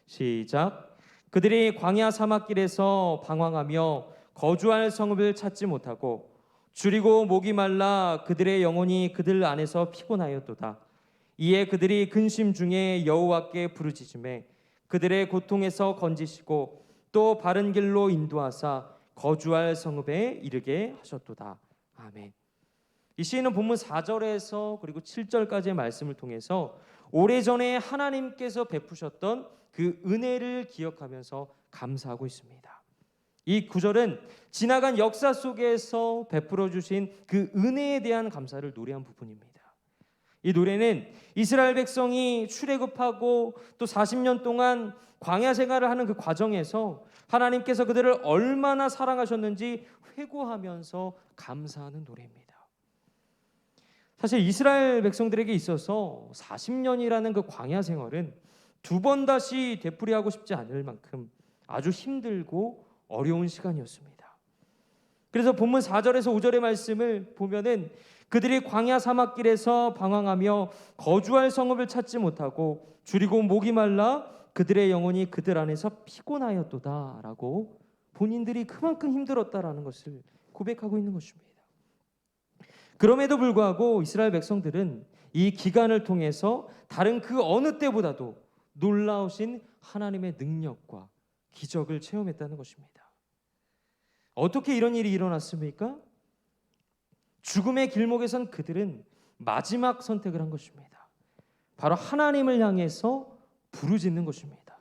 시작. 그들이 광야 사막길에서 방황하며 거주할 성읍을 찾지 못하고 줄이고 목이 말라 그들의 영혼이 그들 안에서 피곤하였도다. 이에 그들이 근심 중에 여호와께 부르짖음에 그들의 고통에서 건지시고 또 바른 길로 인도하사 거주할 성읍에 이르게 하셨도다. 아멘. 이 시인은 본문 4절에서 그리고 7절까지의 말씀을 통해서 오래전에 하나님께서 베푸셨던 그 은혜를 기억하면서 감사하고 있습니다. 이 구절은 지나간 역사 속에서 베풀어 주신 그 은혜에 대한 감사를 노래한 부분입니다. 이 노래는 이스라엘 백성이 출애굽하고 또 40년 동안 광야 생활을 하는 그 과정에서 하나님께서 그들을 얼마나 사랑하셨는지 회고하면서 감사하는 노래입니다. 사실 이스라엘 백성들에게 있어서 40년이라는 그 광야 생활은 두 번 다시 되풀이하고 싶지 않을 만큼 아주 힘들고 어려운 시간이었습니다. 그래서 본문 4절에서 5절의 말씀을 보면은 그들이 광야 사막길에서 방황하며 거주할 성읍을 찾지 못하고 줄이고 목이 말라 그들의 영혼이 그들 안에서 피곤하였도다 라고 본인들이 그만큼 힘들었다라는 것을 고백하고 있는 것입니다. 그럼에도 불구하고 이스라엘 백성들은 이 기간을 통해서 다른 그 어느 때보다도 놀라우신 하나님의 능력과 기적을 체험했다는 것입니다. 어떻게 이런 일이 일어났습니까? 죽음의 길목에선 그들은 마지막 선택을 한 것입니다. 바로 하나님을 향해서 부르짖는 것입니다.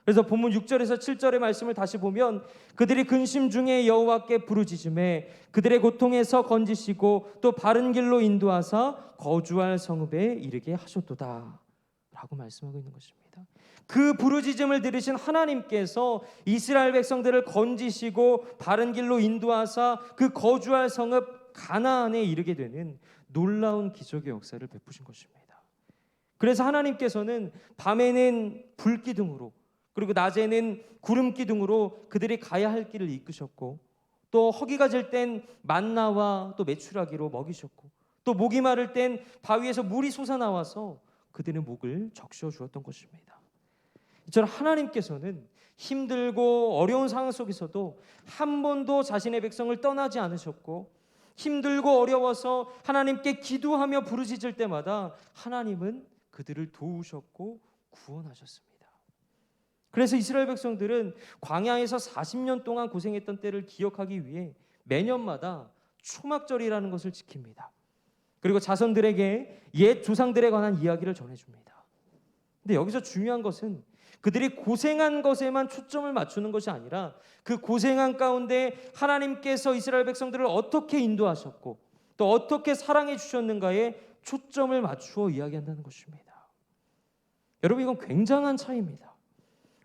그래서 본문 6절에서 7절의 말씀을 다시 보면 그들이 근심 중에 여호와께 부르짖음에 그들의 고통에서 건지시고 또 바른 길로 인도하사 거주할 성읍에 이르게 하셨도다 라고 말씀하고 있는 것입니다. 그 부르짖음을 들으신 하나님께서 이스라엘 백성들을 건지시고 바른 길로 인도하사 그 거주할 성읍 가나안에 이르게 되는 놀라운 기적의 역사를 베푸신 것입니다. 그래서 하나님께서는 밤에는 불기둥으로 그리고 낮에는 구름기둥으로 그들이 가야 할 길을 이끄셨고 또 허기가 질 땐 만나와 또 메추라기로 먹이셨고 또 목이 마를 땐 바위에서 물이 솟아나와서 그들의 목을 적셔 주었던 것입니다. 이처럼 하나님께서는 힘들고 어려운 상황 속에서도 한 번도 자신의 백성을 떠나지 않으셨고, 힘들고 어려워서 하나님께 기도하며 부르짖을 때마다 하나님은 그들을 도우셨고 구원하셨습니다. 그래서 이스라엘 백성들은 광야에서 40년 동안 고생했던 때를 기억하기 위해 매년마다 초막절이라는 것을 지킵니다. 그리고 자손들에게 옛 조상들에 관한 이야기를 전해줍니다. 근데 여기서 중요한 것은 그들이 고생한 것에만 초점을 맞추는 것이 아니라 그 고생한 가운데 하나님께서 이스라엘 백성들을 어떻게 인도하셨고 또 어떻게 사랑해 주셨는가에 초점을 맞추어 이야기한다는 것입니다. 여러분, 이건 굉장한 차이입니다.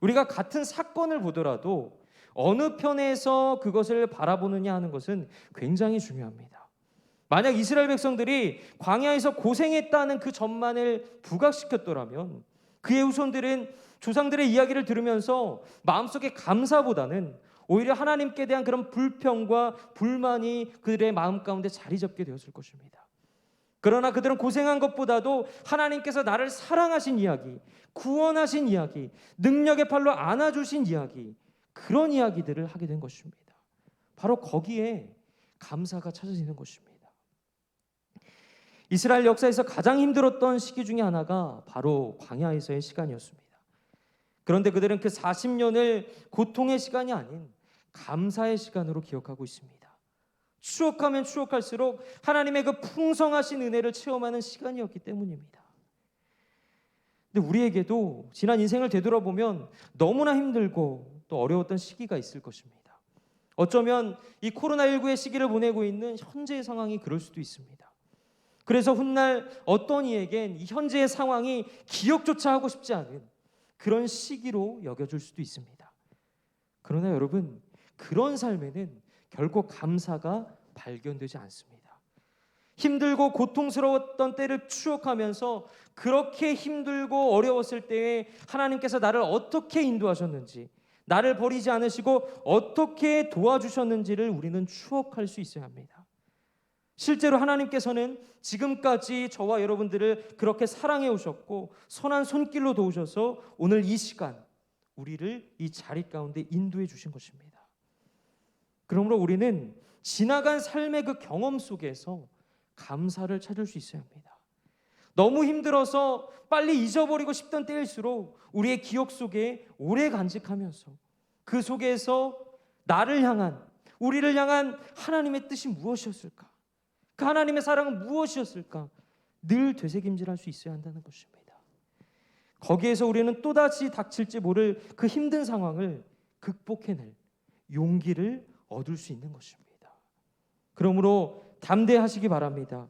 우리가 같은 사건을 보더라도 어느 편에서 그것을 바라보느냐 하는 것은 굉장히 중요합니다. 만약 이스라엘 백성들이 광야에서 고생했다는 그 점만을 부각시켰더라면 그의 후손들은 조상들의 이야기를 들으면서 마음속에 감사보다는 오히려 하나님께 대한 그런 불평과 불만이 그들의 마음 가운데 자리 잡게 되었을 것입니다. 그러나 그들은 고생한 것보다도 하나님께서 나를 사랑하신 이야기, 구원하신 이야기, 능력의 팔로 안아주신 이야기, 그런 이야기들을 하게 된 것입니다. 바로 거기에 감사가 찾아지는 것입니다. 이스라엘 역사에서 가장 힘들었던 시기 중에 하나가 바로 광야에서의 시간이었습니다. 그런데 그들은 그 40년을 고통의 시간이 아닌 감사의 시간으로 기억하고 있습니다. 추억하면 추억할수록 하나님의 그 풍성하신 은혜를 체험하는 시간이었기 때문입니다. 근데 우리에게도 지난 인생을 되돌아보면 너무나 힘들고 또 어려웠던 시기가 있을 것입니다. 어쩌면 이 코로나19의 시기를 보내고 있는 현재의 상황이 그럴 수도 있습니다. 그래서 훗날 어떤 이에겐 이 현재의 상황이 기억조차 하고 싶지 않은 그런 시기로 여겨질 수도 있습니다. 그러나 여러분, 그런 삶에는 결코 감사가 발견되지 않습니다. 힘들고 고통스러웠던 때를 추억하면서 그렇게 힘들고 어려웠을 때에 하나님께서 나를 어떻게 인도하셨는지, 나를 버리지 않으시고 어떻게 도와주셨는지를 우리는 추억할 수 있어야 합니다. 실제로 하나님께서는 지금까지 저와 여러분들을 그렇게 사랑해 오셨고 선한 손길로 도우셔서 오늘 이 시간 우리를 이 자리 가운데 인도해 주신 것입니다. 그러므로 우리는 지나간 삶의 그 경험 속에서 감사를 찾을 수 있어야 합니다. 너무 힘들어서 빨리 잊어버리고 싶던 때일수록 우리의 기억 속에 오래 간직하면서 그 속에서 나를 향한, 우리를 향한 하나님의 뜻이 무엇이었을까? 그 하나님의 사랑은 무엇이었을까? 늘 되새김질할 수 있어야 한다는 것입니다. 거기에서 우리는 또다시 닥칠지 모를 그 힘든 상황을 극복해낼 용기를 얻을 수 있는 것입니다. 그러므로 담대하시기 바랍니다.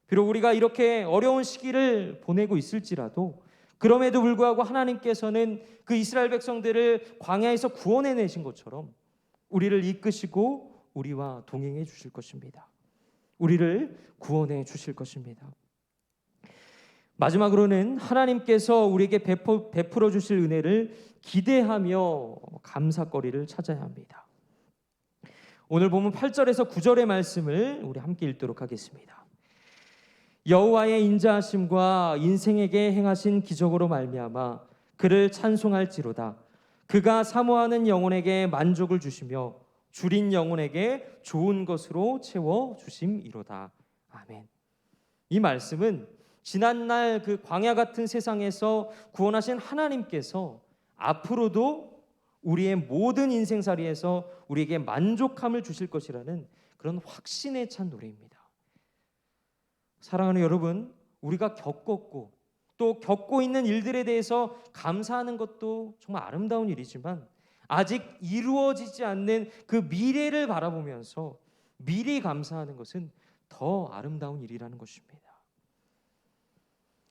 비록 우리가 이렇게 어려운 시기를 보내고 있을지라도 그럼에도 불구하고 하나님께서는 그 이스라엘 백성들을 광야에서 구원해내신 것처럼 우리를 이끄시고 우리와 동행해 주실 것입니다. 우리를 구원해 주실 것입니다. 마지막으로는 하나님께서 우리에게 베풀어 주실 은혜를 기대하며 감사거리를 찾아야 합니다. 오늘 보면 8절에서 9절의 말씀을 우리 함께 읽도록 하겠습니다. 여호와의 인자하심과 인생에게 행하신 기적으로 말미암아 그를 찬송할지로다. 그가 사모하는 영혼에게 만족을 주시며 줄인 영혼에게 좋은 것으로 채워 주심이로다. 아멘. 이 말씀은 지난날 그 광야 같은 세상에서 구원하신 하나님께서 앞으로도 우리의 모든 인생살이에서 우리에게 만족함을 주실 것이라는 그런 확신에 찬 노래입니다. 사랑하는 여러분, 우리가 겪었고 또 겪고 있는 일들에 대해서 감사하는 것도 정말 아름다운 일이지만 아직 이루어지지 않는 그 미래를 바라보면서 미리 감사하는 것은 더 아름다운 일이라는 것입니다.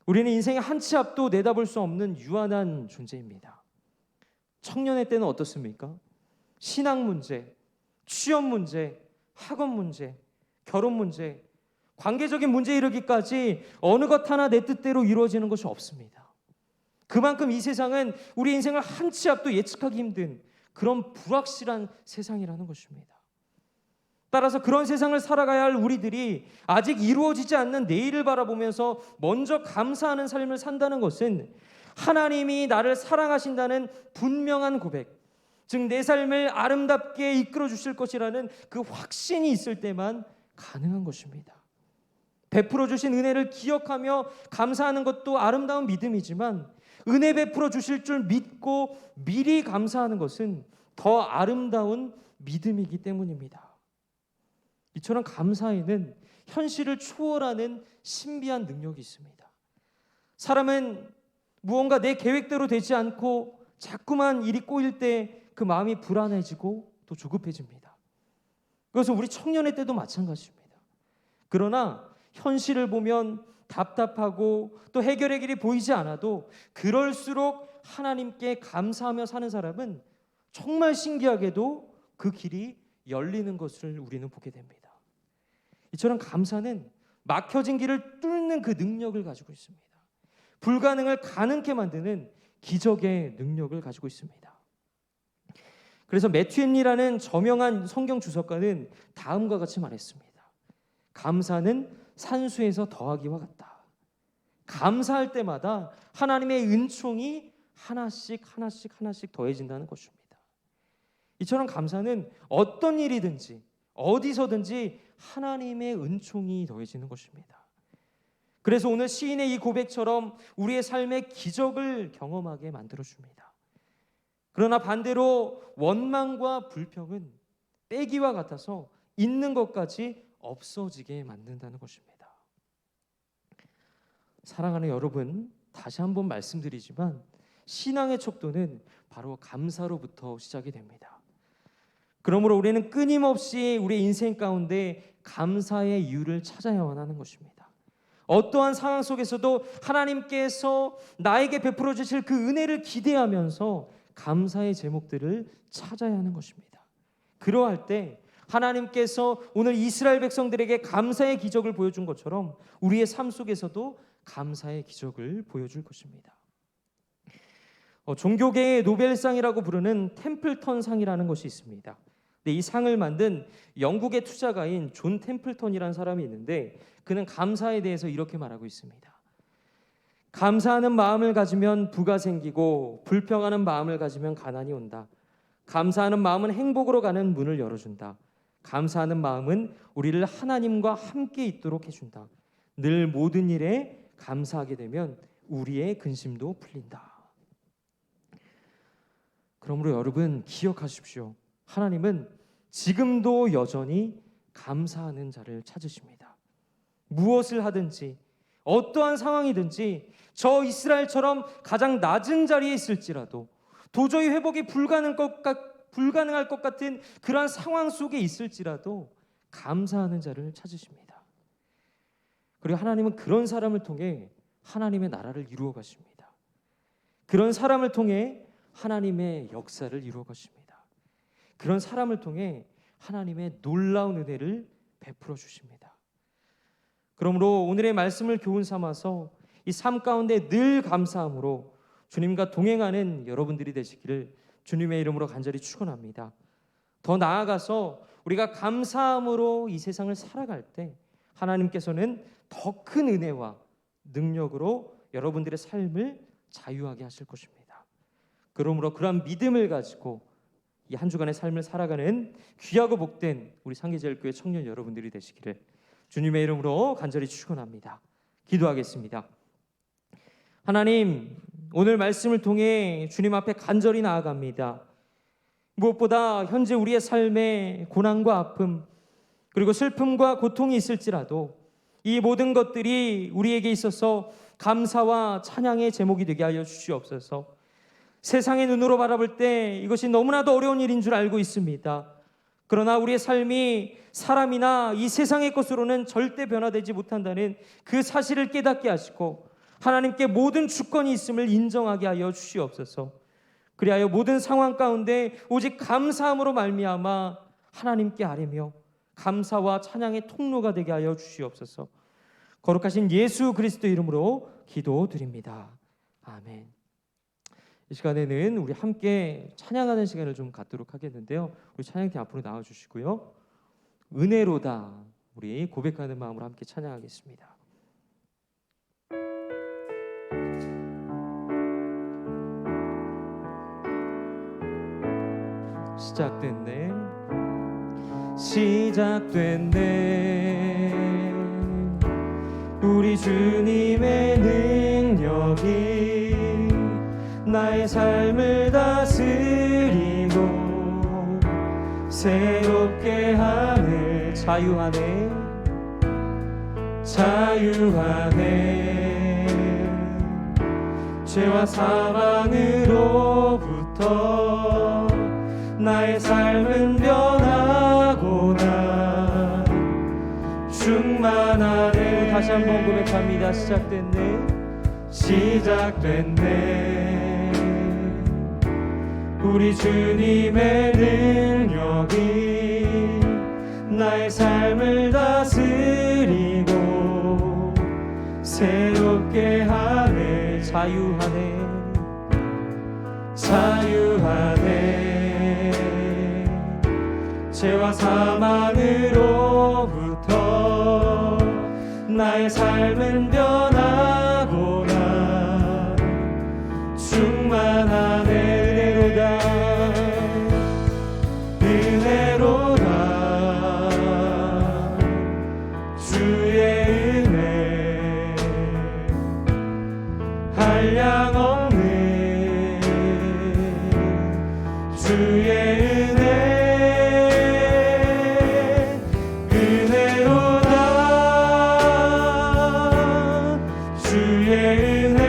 우리는 인생의 한 치 앞도 내다볼 수 없는 유한한 존재입니다. 청년의 때는 어떻습니까? 신앙 문제, 취업 문제, 학업 문제, 결혼 문제, 관계적인 문제에 이르기까지 어느 것 하나 내 뜻대로 이루어지는 것이 없습니다. 그만큼 이 세상은 우리 인생을 한 치 앞도 예측하기 힘든 그런 불확실한 세상이라는 것입니다. 따라서 그런 세상을 살아가야 할 우리들이 아직 이루어지지 않는 내일을 바라보면서 먼저 감사하는 삶을 산다는 것은 하나님이 나를 사랑하신다는 분명한 고백, 즉 내 삶을 아름답게 이끌어 주실 것이라는 그 확신이 있을 때만 가능한 것입니다. 베풀어 주신 은혜를 기억하며 감사하는 것도 아름다운 믿음이지만, 은혜 베풀어 주실 줄 믿고 미리 감사하는 것은 더 아름다운 믿음이기 때문입니다. 이처럼 감사에는 현실을 초월하는 신비한 능력이 있습니다. 사람은 무언가 내 계획대로 되지 않고 자꾸만 일이 꼬일 때 그 마음이 불안해지고 또 조급해집니다. 그것은 우리 청년의 때도 마찬가지입니다. 그러나 현실을 보면 답답하고 또 해결의 길이 보이지 않아도 그럴수록 하나님께 감사하며 사는 사람은 정말 신기하게도 그 길이 열리는 것을 우리는 보게 됩니다. 이처럼 감사는 막혀진 길을 뚫는 그 능력을 가지고 있습니다. 불가능을 가능케 만드는 기적의 능력을 가지고 있습니다. 그래서 매튜 헨리라는 저명한 성경 주석가는 다음과 같이 말했습니다. 감사는 산수에서 더하기와 같다. 감사할 때마다 하나님의 은총이 하나씩 더해진다는 것입니다. 이처럼 감사는 어떤 일이든지 어디서든지 하나님의 은총이 더해지는 것입니다. 그래서 오늘 시인의 이 고백처럼 우리의 삶의 기적을 경험하게 만들어줍니다. 그러나 반대로 원망과 불평은 빼기와 같아서 있는 것까지 없어지게 만든다는 것입니다. 사랑하는 여러분, 다시 한번 말씀드리지만 신앙의 척도는 바로 감사로부터 시작이 됩니다. 그러므로 우리는 끊임없이 우리의 인생 가운데 감사의 이유를 찾아야만 하는 것입니다. 어떠한 상황 속에서도 하나님께서 나에게 베풀어 주실 그 은혜를 기대하면서 감사의 제목들을 찾아야 하는 것입니다. 그러할 때 하나님께서 오늘 이스라엘 백성들에게 감사의 기적을 보여준 것처럼 우리의 삶 속에서도 감사의 기적을 보여줄 것입니다. 종교계의 노벨상이라고 부르는 템플턴상이라는 것이 있습니다. 근데 이 상을 만든 영국의 투자가인 존 템플턴이라는 사람이 있는데, 그는 감사에 대해서 이렇게 말하고 있습니다. 감사하는 마음을 가지면 부가 생기고 불평하는 마음을 가지면 가난이 온다. 감사하는 마음은 행복으로 가는 문을 열어준다. 감사하는 마음은 우리를 하나님과 함께 있도록 해준다. 늘 모든 일에 감사하게 되면 우리의 근심도 풀린다. 그러므로 여러분 기억하십시오. 하나님은 지금도 여전히 감사하는 자를 찾으십니다. 무엇을 하든지 어떠한 상황이든지 저 이스라엘처럼 가장 낮은 자리에 있을지라도 도저히 회복이 불가능할 것 같은 그러한 상황 속에 있을지라도 감사하는 자를 찾으십니다. 그리고 하나님은 그런 사람을 통해 하나님의 나라를 이루어 가십니다. 그런 사람을 통해 하나님의 역사를 이루어 가십니다. 그런 사람을 통해 하나님의 놀라운 은혜를 베풀어 주십니다. 그러므로 오늘의 말씀을 교훈 삼아서 이 삶 가운데 늘 감사함으로 주님과 동행하는 여러분들이 되시기를 주님의 이름으로 간절히 축원합니다. 더 나아가서 우리가 감사함으로 이 세상을 살아갈 때 하나님께서는 더 큰 은혜와 능력으로 여러분들의 삶을 자유하게 하실 것입니다. 그러므로 그러한 믿음을 가지고 이 한 주간의 삶을 살아가는 귀하고 복된 우리 상계제일교회 청년 여러분들이 되시기를 주님의 이름으로 간절히 축원합니다. 기도하겠습니다. 하나님, 오늘 말씀을 통해 주님 앞에 간절히 나아갑니다. 무엇보다 현재 우리의 삶에 고난과 아픔 그리고 슬픔과 고통이 있을지라도 이 모든 것들이 우리에게 있어서 감사와 찬양의 제목이 되게 하여 주시옵소서. 세상의 눈으로 바라볼 때 이것이 너무나도 어려운 일인 줄 알고 있습니다. 그러나 우리의 삶이 사람이나 이 세상의 것으로는 절대 변화되지 못한다는 그 사실을 깨닫게 하시고 하나님께 모든 주권이 있음을 인정하게 하여 주시옵소서. 그리하여 모든 상황 가운데 오직 감사함으로 말미암아 하나님께 아뢰며 감사와 찬양의 통로가 되게 하여 주시옵소서. 거룩하신 예수 그리스도 이름으로 기도드립니다. 아멘. 이 시간에는 우리 함께 찬양하는 시간을 좀 갖도록 하겠는데요. 우리 찬양팀 앞으로 나와주시고요. 은혜로다. 우리 고백하는 마음으로 함께 찬양하겠습니다. 시작됐네. 시작됐네. 우리 주님의 능력이 나의 삶을 다스리고 새롭게 하네. 자유하네. 자유하네. 죄와 사망으로부터 나의 삶은 변하고나 충만하네. 다시 한번 고백합니다. 시작됐네. 시작됐네. 우리 주님의 능력이 나의 삶을 다스리고 새롭게 하네. 자유하네. 자유하네. 죄와 사망으로부터 나의 삶은 변하고나 충만하네. 은혜로다. 주의 은혜 한량없네. 주의 은혜 은혜로다. 주의 은혜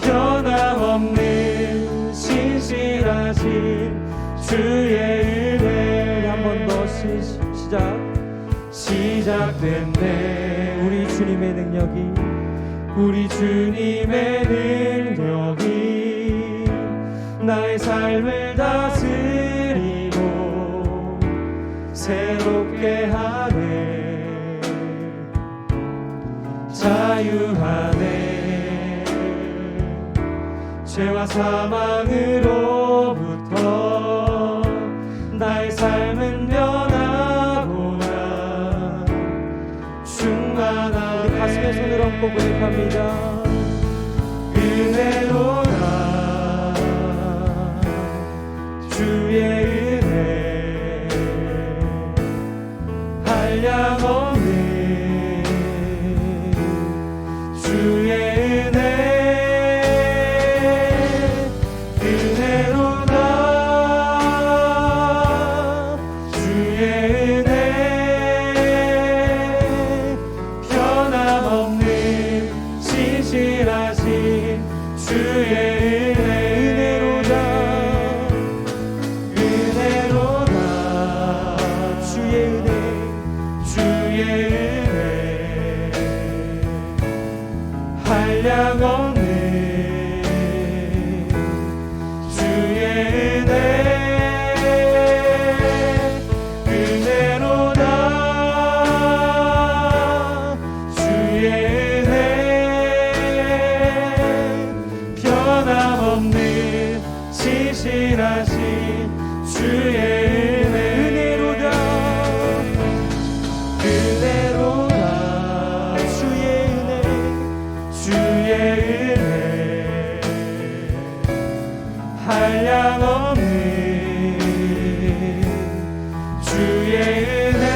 변함없는 신실하신 주의 은혜. 한 번 더 시작됐네. 우리 주님의 능력이 우리 주님의 능력이 나의 삶을 다스리고 새롭게 하네. 자유하네. 죄와 사망으로부터 나의 삶은 변하고나 충만하네. 우리 가슴에 손을 얹고 고백합니다. 은혜로다. 주의 은혜 한량없네. 주의 은혜 은혜로다. 주의 은혜 변함없는 신실하신 주의 은혜. 은혜로다. 주의 은혜. 주의 은혜 한량없네. 주의 은혜 은혜로다. 주의 은혜 변함없는 신실하신 주의 은혜. 은혜로다. 은혜로다. 주의 은혜. 주의 은혜 한량없네. 주의 은혜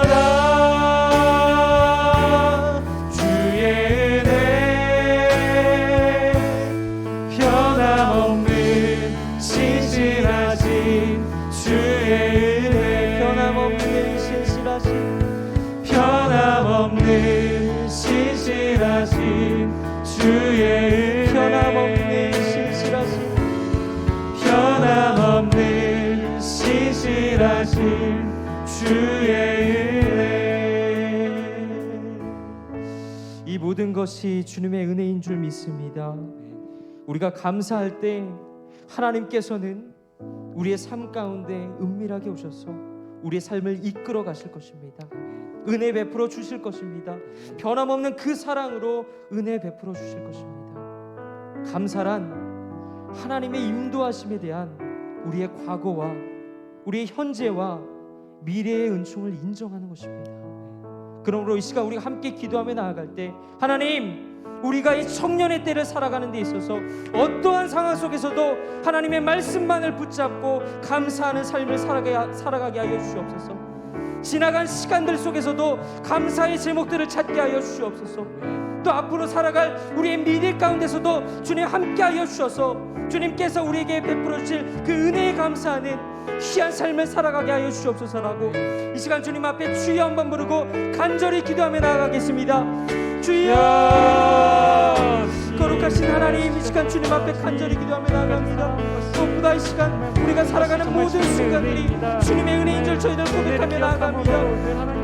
은혜로다. 주의 은혜 변함없는 신실하신 주의 은혜. 변함없는 신실하신 변함없는 신실하신 주의 은혜. 변함없는 신실하신 변함없는 신실하신 주의 은혜. 이 모든 것이 주님의 은혜인 줄 믿습니다. 우리가 감사할 때 하나님께서는 우리의 삶 가운데 은밀하게 오셔서 우리의 삶을 이끌어 가실 것입니다. 은혜 베풀어 주실 것입니다. 변함없는 그 사랑으로 은혜 베풀어 주실 것입니다. 감사란 하나님의 인도하심에 대한 우리의 과거와 우리의 현재와 미래의 은총을 인정하는 것입니다. 그러므로 이 시간 우리가 함께 기도하며 나아갈 때 하나님, 우리가 이 청년의 때를 살아가는 데 있어서 어떠한 상황 속에서도 하나님의 말씀만을 붙잡고 감사하는 삶을 살아가게 하여 주시옵소서. 지나간 시간들 속에서도 감사의 제목들을 찾게 하여 주시옵소서. 또 앞으로 살아갈 우리의 미래 가운데서도 주님 함께하여 주셔서 주님께서 우리에게 베풀어 주실 그 은혜에 감사하는 귀한 삶을 살아가게 하여 주시옵소서라고 이 시간 주님 앞에 주여 한번 부르고 간절히 기도하며 나아가겠습니다. 주여, 거룩하신 하나님, 이 시간 주님 앞에 간절히 기도하며 나아갑니다. 무엇보다 이 시간 우리가 살아가는 모든 순간들이 주님의 은혜인 줄 저희들 고백하며 나아갑니다.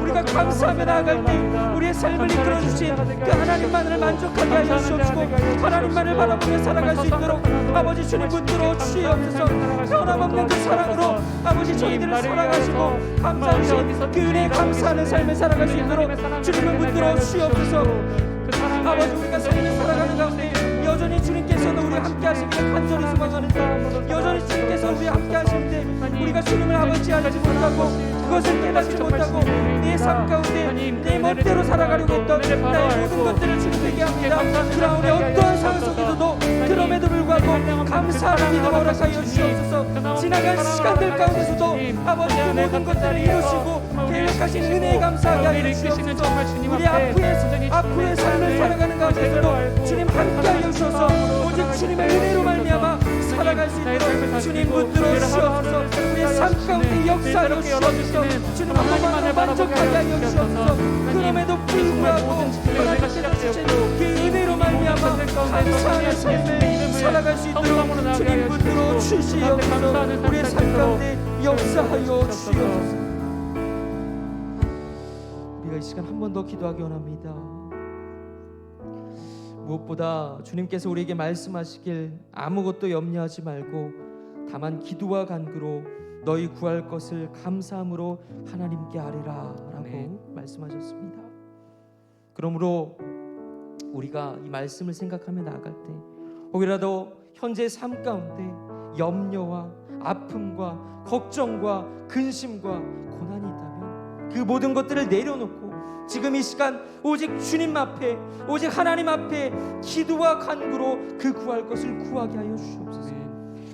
우리가 감사하며 나아갈 때 우리의 삶을 이끌어 주신 그 하나님만을 만족하게 하여 주시옵시고 하나님만을 바라보며 살아갈 수 있도록 아버지 주님 붙들어 주시옵소서. 변함없는 그 사랑으로 아버지 저희들을 사랑하시고 감사하신 그 은혜에 감사하는 삶을 살아갈 수 있도록 주님을 붙들어 주시옵소서. 아버지, 우리가 삶을 살아가는 가운데 여전히 주님께서는 우리와 함께 하시기를 간절히 소망하는데 여전히 주님께서 우리와 함께 하시는데 우리가 주님을 아버지 알지 못하고 그것을 깨닫지 못하고 내 삶 가운데 내 멋대로 살아가려고 했던 나의 모든 것들을 주님에게 합니다. 그러나 어떠한 상황 속에서도 그럼에도 불구하고 감사하는 믿음 허락하여 주시옵소서. 지나간 시간들 가운데서도 아버지 그 모든 것들을 이루시고 계획하신 은혜에 감사하게 하여 주시옵소서. 우리 앞으로의 삶을 살아가는 가운데서도 주님 함께하여 주셔서 오직 주님의 은혜로 말미암아 살아갈 수 있도록 주님 붙들어 주시옵소서. 우리의 삶 가운데 역사하여 주시옵소서. 주님 한 번만 만족하게 하여 주시옵소서. 그럼에도 불구하고 하나님께서 주신 그 은혜로 말미암아 감사하는 삶을 살아갈 수 있도록 주님 붙들어 주시옵소서. 우리의 삶 가운데 역사하여 주시옵소서. 우리가 이 시간 한 번 더 기도하기 원합니다. 무엇보다 주님께서 우리에게 말씀하시길 아무것도 염려하지 말고 다만 기도와 간구로 너희 구할 것을 감사함으로 하나님께 아뢰라 라고 말씀하셨습니다. 그러므로 우리가 이 말씀을 생각하며 나아갈 때 혹이라도 현재 삶 가운데 염려와 아픔과 걱정과 근심과 고난이 있다면 그 모든 것들을 내려놓고 지금 이 시간 오직 주님 앞에 오직 하나님 앞에 기도와 간구로 그 구할 것을 구하게 하여 주시옵소서.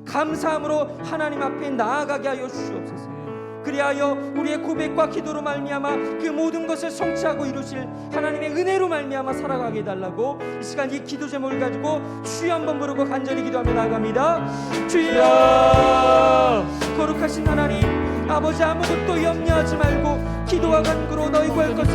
감사함으로 하나님 앞에 나아가게 하여 주시옵소서. 그리하여 우리의 고백과 기도로 말미암아 그 모든 것을 성취하고 이루실 하나님의 은혜로 말미암아 살아가게 해달라고 이 시간 이 기도 제목을 가지고 주여 한번 부르고 간절히 기도하며 나아갑니다. 주여, 거룩하신 하나님 아버지, 아무것도 염려하지 말고 기도와 간구로 너희 구할 것을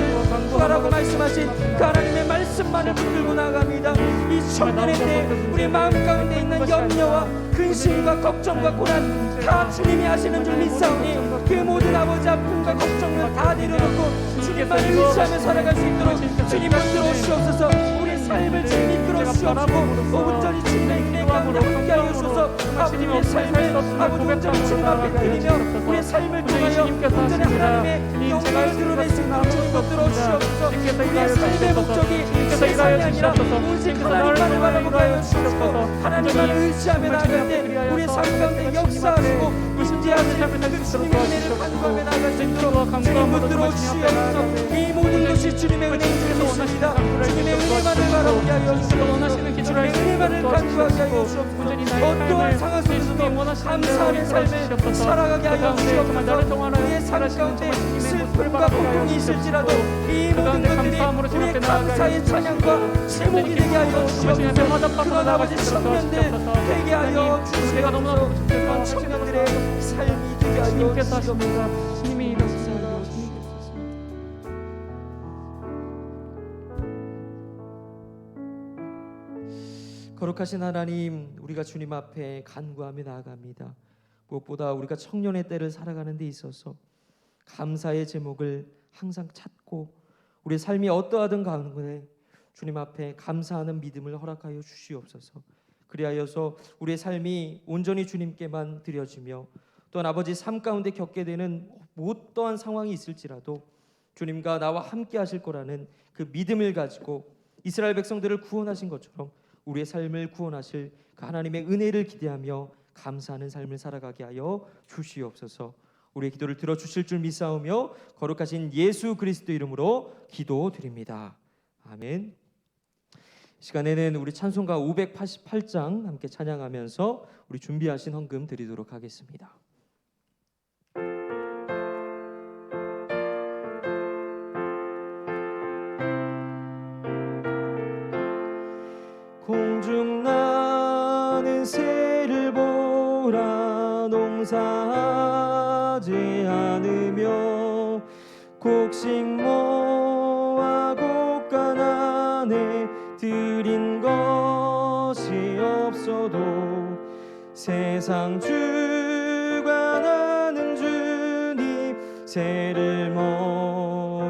구하라고 말씀하신 그 하나님의 말씀만을 붙들고 나아갑니다. 이 청년의 때 우리의 마음 가운데 있는 염려와 근심과 걱정과 고난 다 주님이 하시는 줄 믿사오니 그 모든 아버지 아픔과 걱정을 다 내려놓고 주님만을 의지하며 살아갈 수 있도록 주님 붙들어 주시옵소서. 우리의 삶을 주님 이끌어 주시옵시고 온전히 주님의 은혜 가운데 함께하여 주셔서 아버지의 삶을 아버지 온전히 주님 앞에 드리며 우리의 삶을 통하여 온전히 하나님의 영광을 드러낼 수 있도록 주님 붙들어 주시옵소서. 우리의 삶의 목적이 세상이 아니라 오직 하나님만을 바라보게 하여 주시옵소서. 하나님만을 의지하며 나아갈 때 우리의 삶 가운데 역사하시고 임재하시는 그 주님의 은혜를 간구하며 나아갈 수 있도록 주님 붙들어 주시옵소서. 이 모든 것이 주님의 은혜인 줄 믿습니다. 주님의 은혜만을 바라보게 하여 주시옵소서. 주님의 은혜만을 간구하게 하여 주시옵소서. 어떠한 상황 속에서도 감사하는 삶을 살아가게 하여 주시옵소서. 우리의 삶 가운데 슬픔과 고통이 있을지라도 이 모든 것들이 우리의 감사의 찬양과 제목이 되게 하여 주시옵소서. 그런 아버지 청년들 되게 하여 주시옵소서. 그런 청년들의 삶이 되게 하여 주시옵소서. 주님이 이루시옵소서. 거룩하신 하나님, 우리가 주님 앞에 간구하며 나아갑니다. 무엇보다 우리가 청년의 때를 살아가는 데 있어서 감사의 제목을 항상 찾고 우리의 삶이 어떠하든 가운데 주님 앞에 감사하는 믿음을 허락하여 주시옵소서. 그리하여서 우리의 삶이 온전히 주님께만 드려지며 또한 아버지 삶 가운데 겪게 되는 어떠한 상황이 있을지라도 주님과 나와 함께 하실 거라는 그 믿음을 가지고 이스라엘 백성들을 구원하신 것처럼 우리의 삶을 구원하실 그 하나님의 은혜를 기대하며 감사하는 삶을 살아가게 하여 주시옵소서. 우리의 기도를 들어주실 줄 믿사오며 거룩하신 예수 그리스도 이름으로 기도드립니다. 아멘. 이 시간에는 우리 찬송가 588장 함께 찬양하면서 우리 준비하신 헌금 드리도록 하겠습니다. 공중 나는 새를 보라 농사하지 않으며 곡식 모아 곡간 안에 드린 것이 없어도 세상 주관하는 주님 새를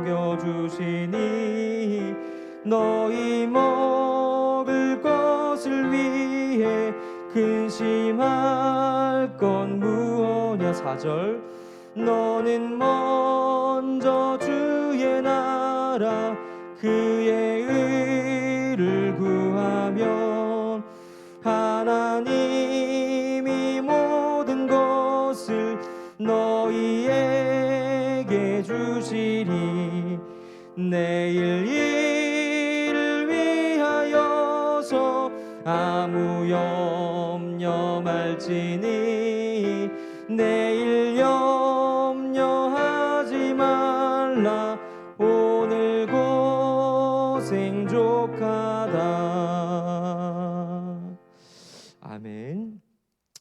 먹여주시니 너희 먹을 것을 위해 근심할 건 무엇냐. 4절 너는 먼저 주의 나라 그의 의를 구하면 하나님이 모든 것을 너희에게 주시리. 내일 일을 위하여서 아무 염려 말지니 내일 염려하지 말라 오늘 고생 족하다. 아멘.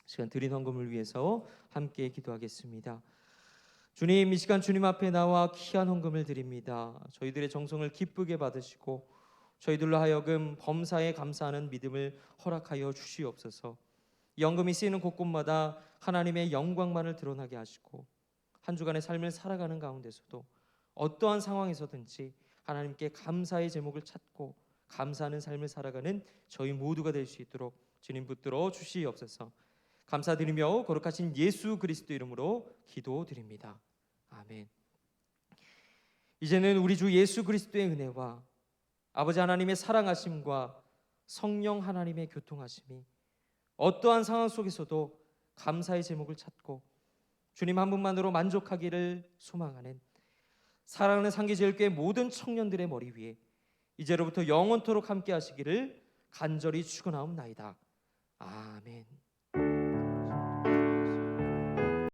시간 드린 헌금을 위해서 함께 기도하겠습니다. 주님, 이 시간 주님 앞에 나와 귀한 헌금을 드립니다. 저희들의 정성을 기쁘게 받으시고 저희들로 하여금 범사에 감사하는 믿음을 허락하여 주시옵소서. 이 헌금이 쓰이는 곳곳마다 하나님의 영광만을 드러나게 하시고 한 주간의 삶을 살아가는 가운데서도 어떠한 상황에서든지 하나님께 감사의 제목을 찾고 감사하는 삶을 살아가는 저희 모두가 될 수 있도록 주님 붙들어 주시옵소서. 감사드리며 거룩하신 예수 그리스도 이름으로 기도드립니다. 아멘. 이제는 우리 주 예수 그리스도의 은혜와 아버지 하나님의 사랑하심과 성령 하나님의 교통하심이 어떠한 상황 속에서도 감사의 제목을 찾고 주님 한 분만으로 만족하기를 소망하는 사랑하는 상기제일교회 모든 청년들의 머리 위에 이제로부터 영원토록 함께 하시기를 간절히 축원하옵나이다. 아멘.